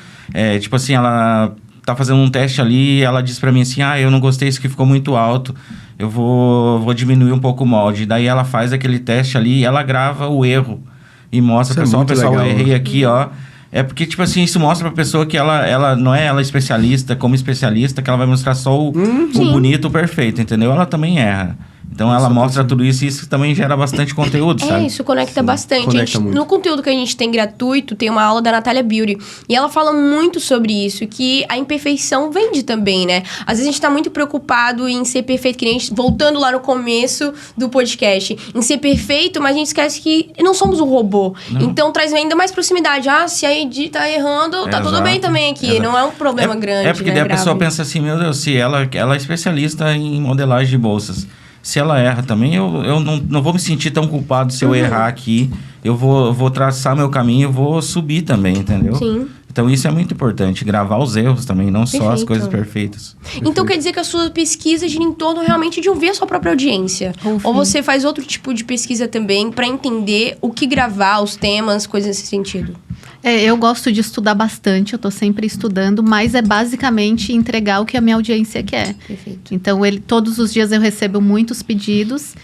Tipo assim, ela tá fazendo um teste ali, ela diz pra mim assim, eu não gostei, isso aqui ficou muito alto, eu vou diminuir um pouco o molde. Daí ela faz aquele teste ali e ela grava o erro e mostra, Isso é pessoal, muito eu legal. errei aqui, ó. É porque, tipo assim, isso mostra pra pessoa que ela não é ela especialista, como especialista, que ela vai mostrar só o bonito, o perfeito, entendeu? Ela também erra. Então, ela mostra tudo isso e isso também gera bastante conteúdo, sabe? Isso conecta bastante. conecta muito. No conteúdo que a gente tem gratuito, tem uma aula da Natália Beauty. E ela fala muito sobre isso, que a imperfeição vende também, né? Às vezes a gente tá muito preocupado em ser perfeito, que nem a gente, voltando lá no começo do podcast, em ser perfeito, mas a gente esquece que não somos um robô. Não. Então traz ainda mais proximidade. Se a Edi tá errando, tá tudo Exato. bem também aqui. Exato. Não é um problema grande, É porque né? daí a pessoa grave. pensa assim, meu Deus, se ela é especialista em modelagem de bolsas. Se ela erra também, eu não vou me sentir tão culpado se eu errar aqui. Eu vou traçar meu caminho, eu vou subir também, entendeu? Sim. Então isso é muito importante, gravar os erros também, não só as Perfeito. coisas perfeitas. Então quer dizer que a sua pesquisa gira em torno realmente de ouvir a sua própria audiência. Ouvir. Ou você faz outro tipo de pesquisa também para entender o que gravar, os temas, coisas nesse sentido? Eu gosto de estudar bastante, eu tô sempre estudando, mas é basicamente entregar o que a minha audiência quer. Perfeito. Então, todos os dias eu recebo muitos pedidos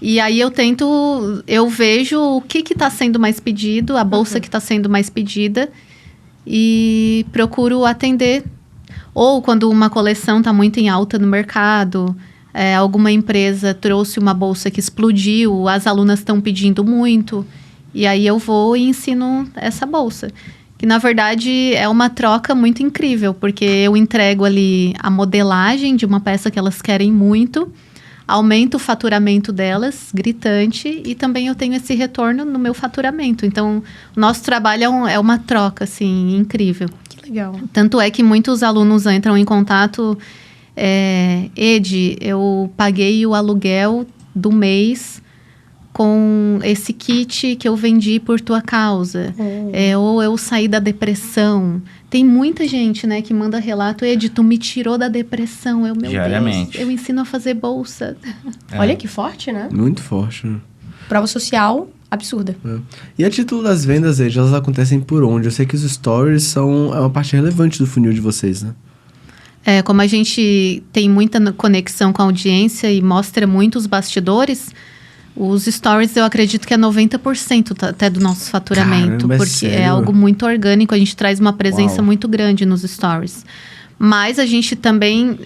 e aí eu vejo o que está sendo mais pedido, a bolsa que está sendo mais pedida e procuro atender. Ou quando uma coleção está muito em alta no mercado, alguma empresa trouxe uma bolsa que explodiu, as alunas estão pedindo muito, e aí eu vou e ensino essa bolsa. Que, na verdade, é uma troca muito incrível, porque eu entrego ali a modelagem de uma peça que elas querem muito, aumento o faturamento delas, gritante, e também eu tenho esse retorno no meu faturamento. Então, o nosso trabalho é uma troca, assim, incrível. Que legal. Tanto é que muitos alunos entram em contato, Edi, eu paguei o aluguel do mês com esse kit que eu vendi por tua causa. Ou eu saí da depressão. Tem muita gente, né, que manda relato, Edi, tu me tirou da depressão. Meu Diariamente. Deus, eu ensino a fazer bolsa. Olha que forte, né? Muito forte, né? Prova social absurda. E a título das vendas, Ed, elas acontecem por onde? Eu sei que os stories são uma parte relevante do funil de vocês, né? Como a gente tem muita conexão com a audiência e mostra muitos bastidores, os stories eu acredito que é 90% até do nosso faturamento. Caramba, é porque sério? é algo muito orgânico, a gente traz uma presença Uau. muito grande nos stories. Mas a gente também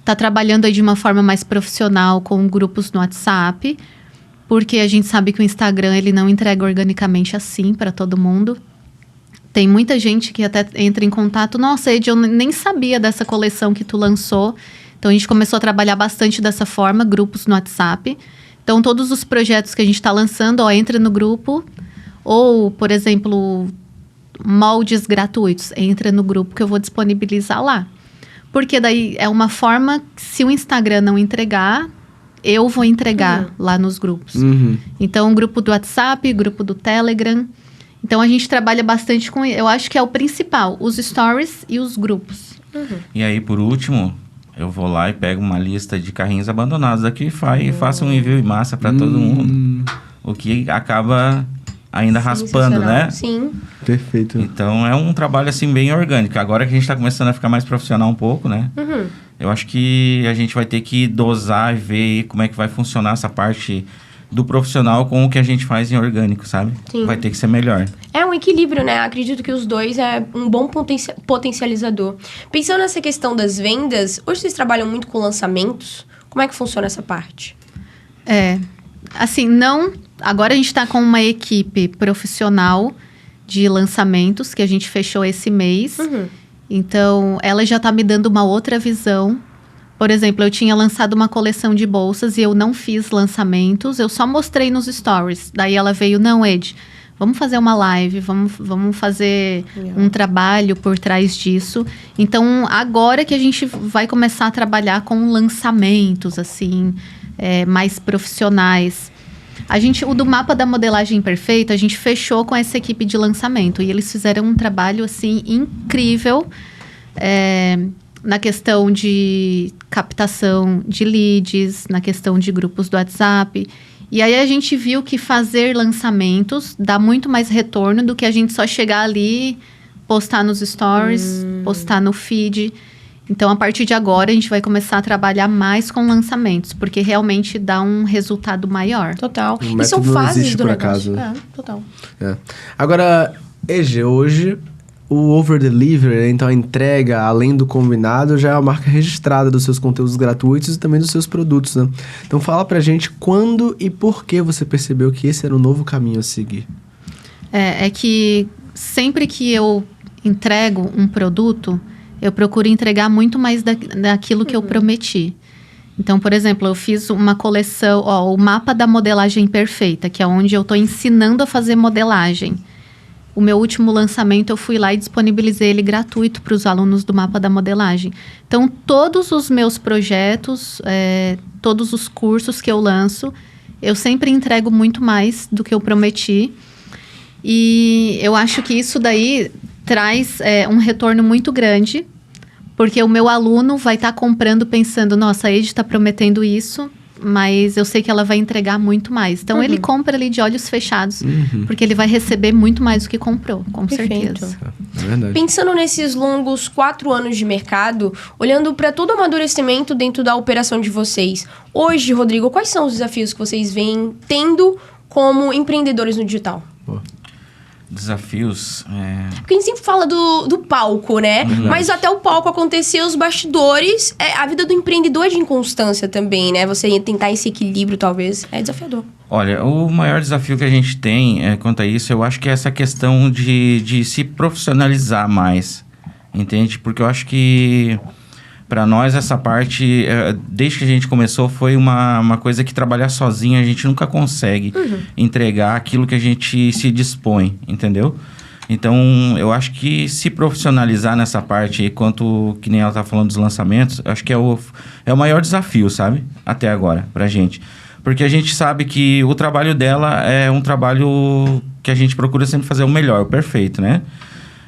está trabalhando aí de uma forma mais profissional com grupos no WhatsApp, porque a gente sabe que o Instagram ele não entrega organicamente assim para todo mundo. Tem muita gente que até entra em contato. Nossa, Ed, eu nem sabia dessa coleção que tu lançou. Então, a gente começou a trabalhar bastante dessa forma, grupos no WhatsApp. Então, todos os projetos que a gente está lançando, entra no grupo. Ou, por exemplo, moldes gratuitos. Entra no grupo que eu vou disponibilizar lá. Porque daí é uma forma, se o Instagram não entregar, eu vou entregar lá nos grupos. Então, grupo do WhatsApp, grupo do Telegram. Então, a gente trabalha bastante com... Eu acho que é o principal, os stories e os grupos. E aí, por último, eu vou lá e pego uma lista de carrinhos abandonados aqui e faço um envio em massa para todo mundo. O que acaba ainda raspando, né? Sim. Perfeito. Então, é um trabalho, assim, bem orgânico. Agora que a gente está começando a ficar mais profissional um pouco, né? Eu acho que a gente vai ter que dosar e ver como é que vai funcionar essa parte do profissional com o que a gente faz em orgânico, sabe? Sim. Vai ter que ser melhor. É um equilíbrio, né? Acredito que os dois é um bom potencializador. Pensando nessa questão das vendas, hoje vocês trabalham muito com lançamentos. Como é que funciona essa parte? Assim, não... Agora a gente está com uma equipe profissional de lançamentos que a gente fechou esse mês. Então, ela já está me dando uma outra visão. Por exemplo, eu tinha lançado uma coleção de bolsas e eu não fiz lançamentos, eu só mostrei nos stories. Daí ela veio, não, Ed, vamos fazer uma live, vamos fazer um trabalho por trás disso. Então, agora que a gente vai começar a trabalhar com lançamentos, assim, mais profissionais. O do Mapa da Modelagem Perfeita, a gente fechou com essa equipe de lançamento. E eles fizeram um trabalho, assim, incrível na questão de captação de leads, na questão de grupos do WhatsApp. E aí a gente viu que fazer lançamentos dá muito mais retorno do que a gente só chegar ali, postar nos stories, postar no feed. Então, a partir de agora, a gente vai começar a trabalhar mais com lançamentos, porque realmente dá um resultado maior. Total. O E são método não fases existe do por negócio. acaso, né? Total. Agora, EG, hoje o over-delivery, então a entrega além do combinado, já é a marca registrada dos seus conteúdos gratuitos e também dos seus produtos, né? Então fala pra gente quando e por que você percebeu que esse era o novo caminho a seguir. É que sempre que eu entrego um produto, eu procuro entregar muito mais daquilo que eu prometi. Então, por exemplo, eu fiz uma coleção, o Mapa da Modelagem Perfeita, que é onde eu estou ensinando a fazer modelagem. O meu último lançamento, eu fui lá e disponibilizei ele gratuito para os alunos do Mapa da Modelagem. Então, todos os meus projetos, todos os cursos que eu lanço, eu sempre entrego muito mais do que eu prometi. E eu acho que isso daí traz um retorno muito grande, porque o meu aluno vai estar comprando pensando, nossa, a Ed está prometendo isso, mas eu sei que ela vai entregar muito mais. Então, ele compra ali de olhos fechados, porque ele vai receber muito mais do que comprou, com Perfeito. certeza. É verdade. Pensando nesses longos 4 anos de mercado, olhando para todo o amadurecimento dentro da operação de vocês, hoje, Rodrigo, quais são os desafios que vocês vêm tendo como empreendedores no digital? Desafios... Porque a gente sempre fala do palco, né? Mas até o palco acontecer, os bastidores, a vida do empreendedor é de inconstância também, né? Você tentar esse equilíbrio, talvez, é desafiador. Olha, o maior desafio que a gente tem quanto a isso, eu acho que é essa questão de se profissionalizar mais, entende? Porque eu acho que, para nós, essa parte, desde que a gente começou, foi uma coisa que trabalhar sozinho a gente nunca consegue entregar aquilo que a gente se dispõe, entendeu? Então, eu acho que se profissionalizar nessa parte aí, quanto que nem ela tá falando dos lançamentos, acho que é o maior desafio, sabe? Até agora, pra gente. Porque a gente sabe que o trabalho dela é um trabalho que a gente procura sempre fazer o melhor, o perfeito, né?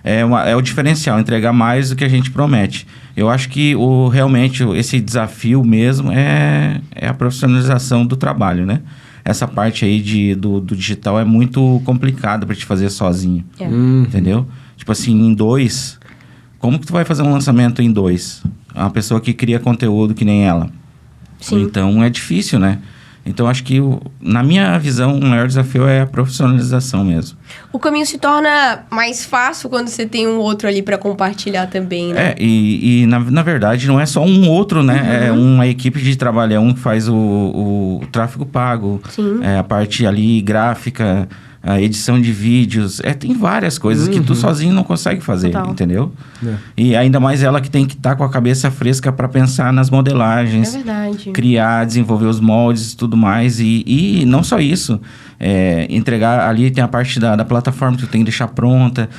É o diferencial, entregar mais do que a gente promete. Eu acho que realmente esse desafio mesmo é a profissionalização do trabalho, né? Essa parte aí do digital é muito complicada para te fazer sozinho, entendeu? Tipo assim, em 2, como que tu vai fazer um lançamento em 2? Uma pessoa que cria conteúdo que nem ela. Sim. Então, é difícil, né? Então, acho que, na minha visão, o maior desafio é a profissionalização mesmo. O caminho se torna mais fácil quando você tem um outro ali para compartilhar também, né? E na verdade, não é só um outro, né? É uma equipe de trabalho, é um que faz o tráfego pago, a parte ali gráfica, a edição de vídeos. Tem várias coisas que tu sozinho não consegue fazer, Total. entendeu? E ainda mais ela que tem que estar com a cabeça fresca para pensar nas modelagens. É verdade. Criar, desenvolver os moldes e tudo mais. E não só isso. Entregar ali, tem a parte da plataforma que tu tem que deixar pronta.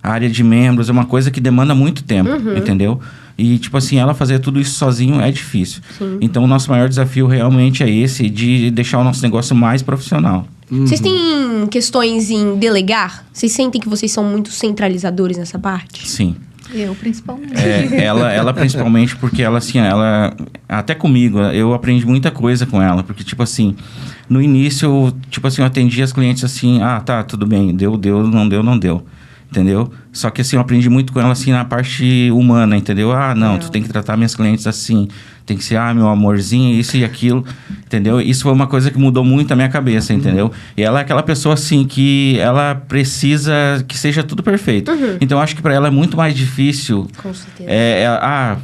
A área de membros é uma coisa que demanda muito tempo, entendeu? E, tipo assim, ela fazer tudo isso sozinho é difícil. Sim. Então, o nosso maior desafio realmente é esse, de deixar o nosso negócio mais profissional. Vocês têm questões em delegar? Vocês sentem que vocês são muito centralizadores nessa parte? Sim. Eu, principalmente. Ela principalmente porque ela, assim, até comigo, eu aprendi muita coisa com ela. Porque, tipo assim, no início, tipo assim, eu atendia as clientes assim, tá, tudo bem, deu, não deu. Entendeu? Só que assim, eu aprendi muito com ela assim na parte humana, entendeu? Não, tu tem que tratar minhas clientes assim. Tem que ser, meu amorzinho, isso e aquilo, entendeu? Isso foi uma coisa que mudou muito a minha cabeça, entendeu? E ela é aquela pessoa assim que ela precisa que seja tudo perfeito. Então, eu acho que para ela é muito mais difícil. Com certeza.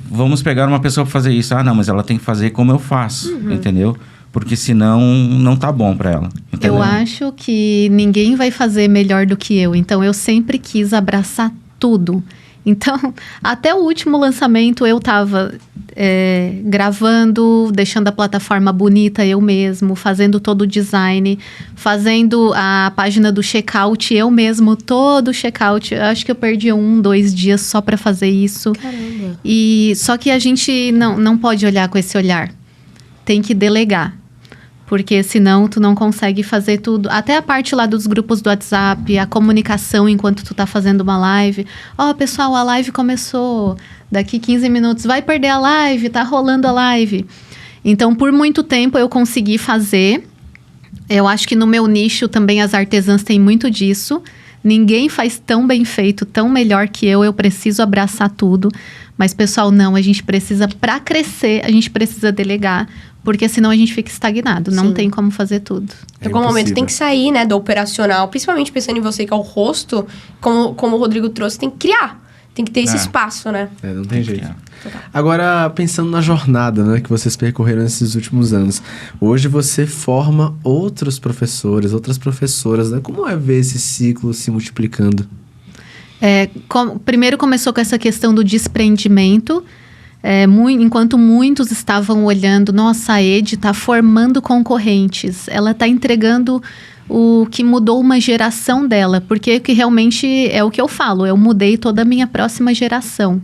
Vamos pegar uma pessoa para fazer isso. Não, mas ela tem que fazer como eu faço, entendeu? Porque senão não tá bom para ela. Entendeu? Eu acho que ninguém vai fazer melhor do que eu. Então, eu sempre quis abraçar tudo. Então, até o último lançamento, eu tava gravando, deixando a plataforma bonita eu mesmo, fazendo todo o design, fazendo a página do checkout eu mesmo, todo o checkout. Eu acho que eu perdi 1-2 dias só para fazer isso. Caramba. Só que a gente não pode olhar com esse olhar. tem que delegar. Porque senão tu não consegue fazer tudo. Até a parte lá dos grupos do WhatsApp, a comunicação enquanto tu tá fazendo uma live. Ó, pessoal, a live começou. Daqui 15 minutos vai perder a live, tá rolando a live. Então, por muito tempo eu consegui fazer. Eu acho que no meu nicho também as artesãs têm muito disso. Ninguém faz tão bem feito, tão melhor que eu preciso abraçar tudo. Mas, pessoal, não, a gente precisa, para crescer, a gente precisa delegar, porque senão a gente fica estagnado, não tem como fazer tudo. Em algum momento tem que sair, né, do operacional, principalmente pensando em você, que é o rosto, como o Rodrigo trouxe, tem que criar. Tem que ter esse espaço, né? Não tem jeito. Agora, pensando na jornada, né, que vocês percorreram nesses últimos anos. Hoje você forma outros professores, outras professoras, né? Como é ver esse ciclo se multiplicando? Primeiro começou com essa questão do desprendimento. Enquanto muitos estavam olhando, nossa, a Ed está formando concorrentes. Ela está entregando o que mudou uma geração dela. Porque que realmente é o que eu falo. Eu mudei toda a minha próxima geração.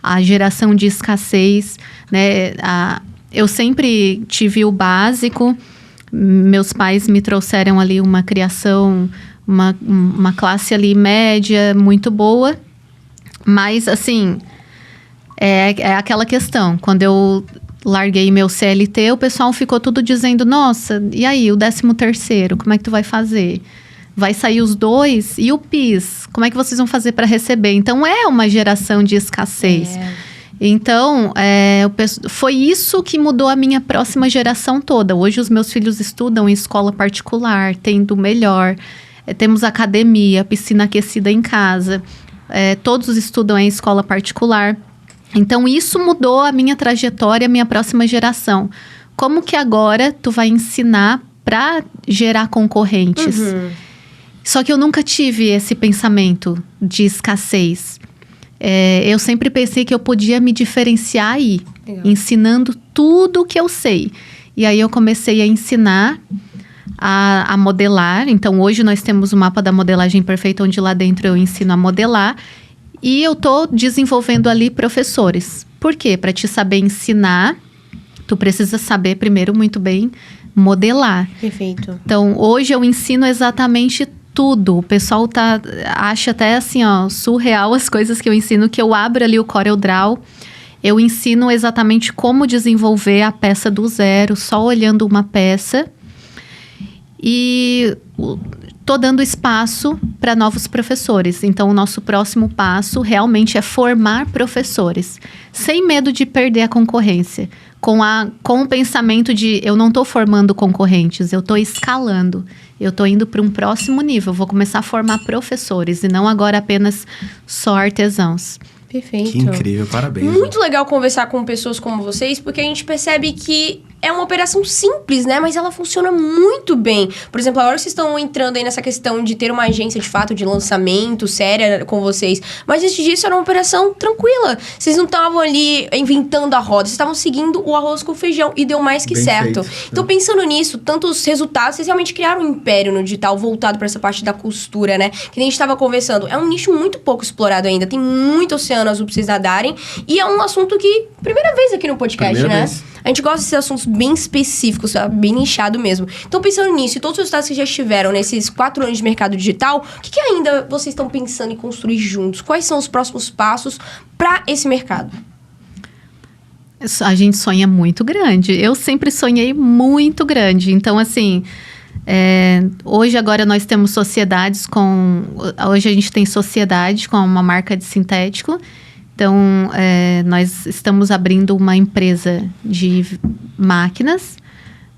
A geração de escassez, né? Eu sempre tive o básico. Meus pais me trouxeram ali uma criação, uma classe ali média, muito boa. Mas, assim, é aquela questão. Quando eu larguei meu CLT, o pessoal ficou tudo dizendo, nossa, e aí, o 13º, como é que tu vai fazer? Vai sair os 2 e o PIS? Como é que vocês vão fazer para receber? Então, é uma geração de escassez. Então, foi isso que mudou a minha próxima geração toda. Hoje, os meus filhos estudam em escola particular, tendo melhor. Temos academia, piscina aquecida em casa. Todos estudam em escola particular. Então, isso mudou a minha trajetória, a minha próxima geração. Como que agora tu vai ensinar para gerar concorrentes? Só que eu nunca tive esse pensamento de escassez. Eu sempre pensei que eu podia me diferenciar aí, ensinando tudo o que eu sei. E aí eu comecei a ensinar a modelar. Então, hoje nós temos o mapa da modelagem perfeita, onde lá dentro eu ensino a modelar. E eu tô desenvolvendo ali professores. Por quê? Para te saber ensinar, tu precisa saber primeiro muito bem modelar. Perfeito. Então, hoje eu ensino exatamente tudo. O pessoal acha até assim, ó, surreal as coisas que eu ensino, que eu abro ali o CorelDRAW. Eu ensino exatamente como desenvolver a peça do zero, só olhando uma peça. E tô dando espaço para novos professores. Então, o nosso próximo passo realmente é formar professores, sem medo de perder a concorrência. Com o pensamento de, eu não estou formando concorrentes, eu estou escalando. Eu estou indo para um próximo nível. Vou começar a formar professores e não agora apenas só artesãos. Perfeito. Que incrível, parabéns. Muito legal conversar com pessoas como vocês, porque a gente percebe que é uma operação simples, né? Mas ela funciona muito bem. Por exemplo, agora vocês estão entrando aí nessa questão de ter uma agência, de fato, de lançamento séria com vocês. Mas antes disso, era uma operação tranquila. Vocês não estavam ali inventando a roda. Vocês estavam seguindo o arroz com feijão. E deu mais que bem certo. feito. Então, pensando nisso, tantos resultados, vocês realmente criaram um império no digital voltado para essa parte da costura, né? Que nem a gente estava conversando. É um nicho muito pouco explorado ainda. Tem muito oceano azul pra vocês nadarem. E é um assunto que... Primeira vez aqui no podcast, Primeira né? vez. A gente gosta desses assuntos bem específicos, bem nichado mesmo. Então, pensando nisso, e todos os resultados que já estiveram nesses 4 anos de mercado digital, o que ainda vocês estão pensando em construir juntos? Quais são os próximos passos para esse mercado? A gente sonha muito grande. Eu sempre sonhei muito grande. Então, assim, hoje agora nós temos sociedades com... Hoje a gente tem sociedade com uma marca de sintético. Então, nós estamos abrindo uma empresa de máquinas,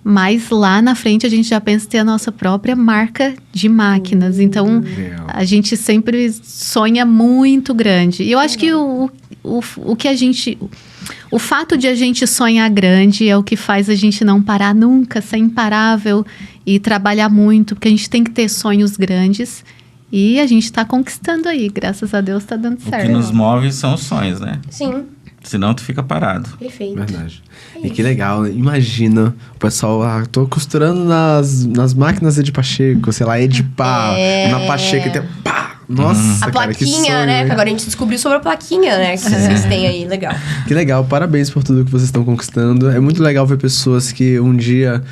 mas lá na frente a gente já pensa em ter a nossa própria marca de máquinas. Então, a gente sempre sonha muito grande. E eu acho que o que a gente... O fato de a gente sonhar grande é o que faz a gente não parar nunca, ser imparável e trabalhar muito, porque a gente tem que ter sonhos grandes. E a gente tá conquistando aí, graças a Deus tá dando certo. O que nos move são os sonhos, né? Sim. Senão tu fica parado. Perfeito. Verdade. E que legal, imagina o pessoal, tô costurando nas máquinas Ed Pacheco, sei lá, Edipar, na Pacheco, tem pá! Nossa, A cara, que plaquinha, sonho, né? hein? Que agora a gente descobriu sobre a plaquinha, né? Que vocês têm aí, legal. Que legal, parabéns por tudo que vocês estão conquistando. É muito legal ver pessoas que um dia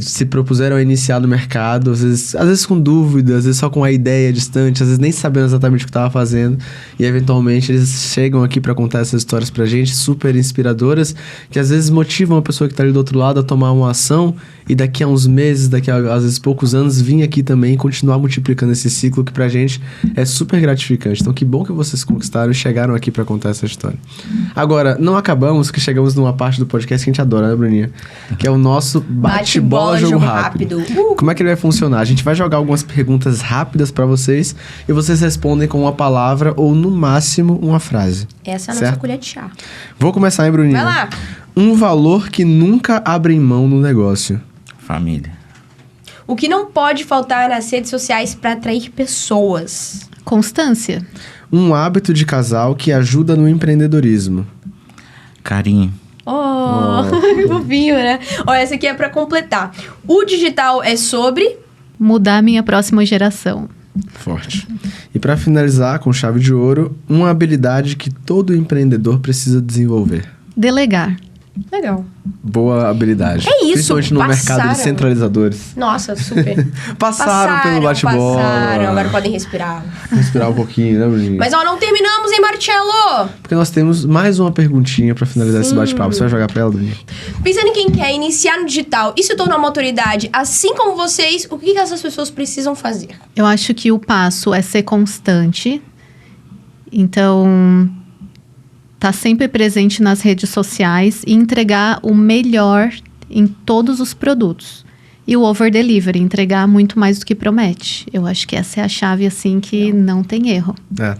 se propuseram a iniciar no mercado, às vezes com dúvidas, às vezes só com a ideia distante, às vezes nem sabendo exatamente o que estava fazendo. E eventualmente eles chegam aqui para contar essas histórias pra gente, super inspiradoras, que às vezes motivam a pessoa que tá ali do outro lado a tomar uma ação e daqui a uns meses, daqui a às vezes poucos anos, vir aqui também e continuar multiplicando esse ciclo que pra gente é super gratificante. Então que bom que vocês conquistaram e chegaram aqui para contar essa história. Agora, não acabamos, que chegamos numa parte do podcast que a gente adora, né, Bruninha? Que é o nosso bate-bola jogo rápido. Como é que ele vai funcionar? A gente vai jogar algumas perguntas rápidas pra vocês e vocês respondem com uma palavra ou, no máximo, uma frase. Essa é a certo? nossa colher de chá. Vou começar, hein, Bruninha? Vai lá. Um valor que nunca abre mão no negócio. Família. O que não pode faltar nas redes sociais pra atrair pessoas? Constância. Um hábito de casal que ajuda no empreendedorismo. Carinho. Oh, que fofinho, né? Ó, essa aqui é pra completar. O digital é sobre... Mudar minha próxima geração. Forte. E pra finalizar, com chave de ouro, uma habilidade que todo empreendedor precisa desenvolver. Delegar. Legal. Boa habilidade. É isso, Principalmente no mercado de passaram. centralizadores. Nossa, super. Passaram pelo bate-bola. Passaram, agora podem respirar. Respirar um pouquinho, né, Bruninha? Mas ó, não terminamos, hein, Marcelo? Porque nós temos mais uma perguntinha pra finalizar esse bate-papo. Você vai jogar pra ela, Bruninha? Pensando em quem quer iniciar no digital e se tornar uma autoridade, assim como vocês, o que essas pessoas precisam fazer? Eu acho que o passo é ser constante. Então, tá sempre presente nas redes sociais e entregar o melhor em todos os produtos. E o over-delivery, entregar muito mais do que promete. Eu acho que essa é a chave, assim, que não tem erro.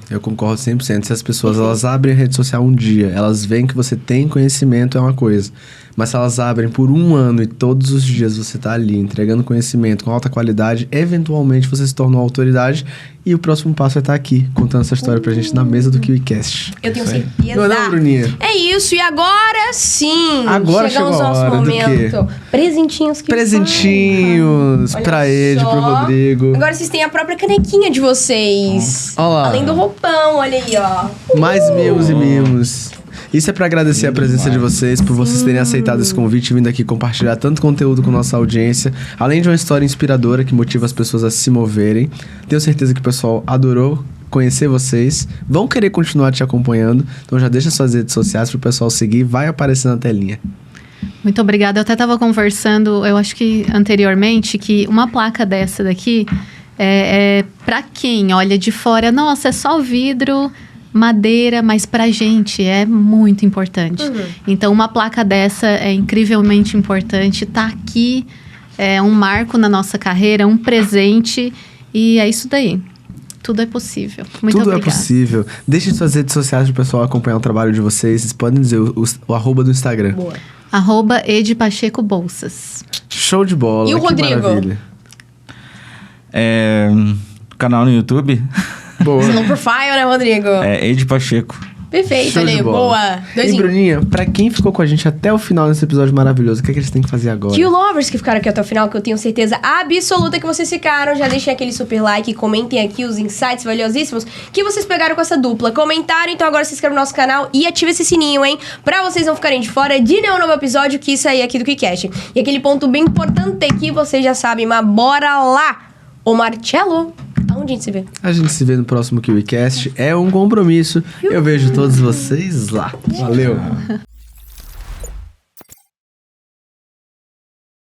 Eu concordo 100%. Se as pessoas elas abrem a rede social um dia, elas veem que você tem conhecimento, é uma coisa. Mas se elas abrem por um ano e todos os dias você tá ali entregando conhecimento com alta qualidade, eventualmente você se torna uma autoridade e o próximo passo é estar aqui, contando essa história pra gente na mesa do KiwiCast. Eu tenho Isso aí. certeza. Não, Bruninha? É isso, e agora sim! Agora chegamos chegou a ao nosso hora do momento. Presentinhos que Presentinhos Olha pra ele, só. pro Rodrigo. Agora vocês têm a própria canequinha de vocês. Olha lá. Além do roupão, olha aí, ó. Mais mimos e mimos. Isso é pra agradecer a presença de vocês, por vocês terem aceitado esse convite e vindo aqui compartilhar tanto conteúdo com nossa audiência, além de uma história inspiradora que motiva as pessoas a se moverem. Tenho certeza que o pessoal adorou conhecer vocês, vão querer continuar te acompanhando, então já deixa suas redes sociais pro pessoal seguir, vai aparecer na telinha. Muito obrigada. Eu até estava conversando, eu acho que anteriormente, que uma placa dessa daqui é para quem olha de fora, nossa, é só vidro, madeira, mas pra gente é muito importante. Então, uma placa dessa é incrivelmente importante. Tá aqui, é um marco na nossa carreira, um presente, e é isso daí. Tudo é possível. Muito Tudo obrigada. é possível. Deixem suas redes sociais pro pessoal acompanhar o trabalho de vocês. Vocês podem dizer o arroba do Instagram. Boa. @EdPacheco Bolsas. Show de bola. E o que Rodrigo? maravilha. Canal no YouTube. Boa. Low profile, né, Rodrigo? Ed Pacheco. Perfeito, Show olha de aí. bola. Boa. E Doisinho. Bruninha, pra quem ficou com a gente até o final desse episódio maravilhoso, o que é que eles têm que fazer agora? Que o lovers que ficaram aqui até o final, que eu tenho certeza absoluta que vocês ficaram, já deixem aquele super like, comentem aqui os insights valiosíssimos que vocês pegaram com essa dupla. Comentaram, então agora se inscreve no nosso canal e ativa esse sininho, hein? Pra vocês não ficarem de fora de nenhum novo episódio que sair aqui do KiwiCast. E aquele ponto bem importante que vocês já sabem, mas bora lá! Ô Marcelo, aonde a gente se vê? A gente se vê no próximo KiwiCast. É um compromisso. Eu vejo todos vocês lá. Valeu!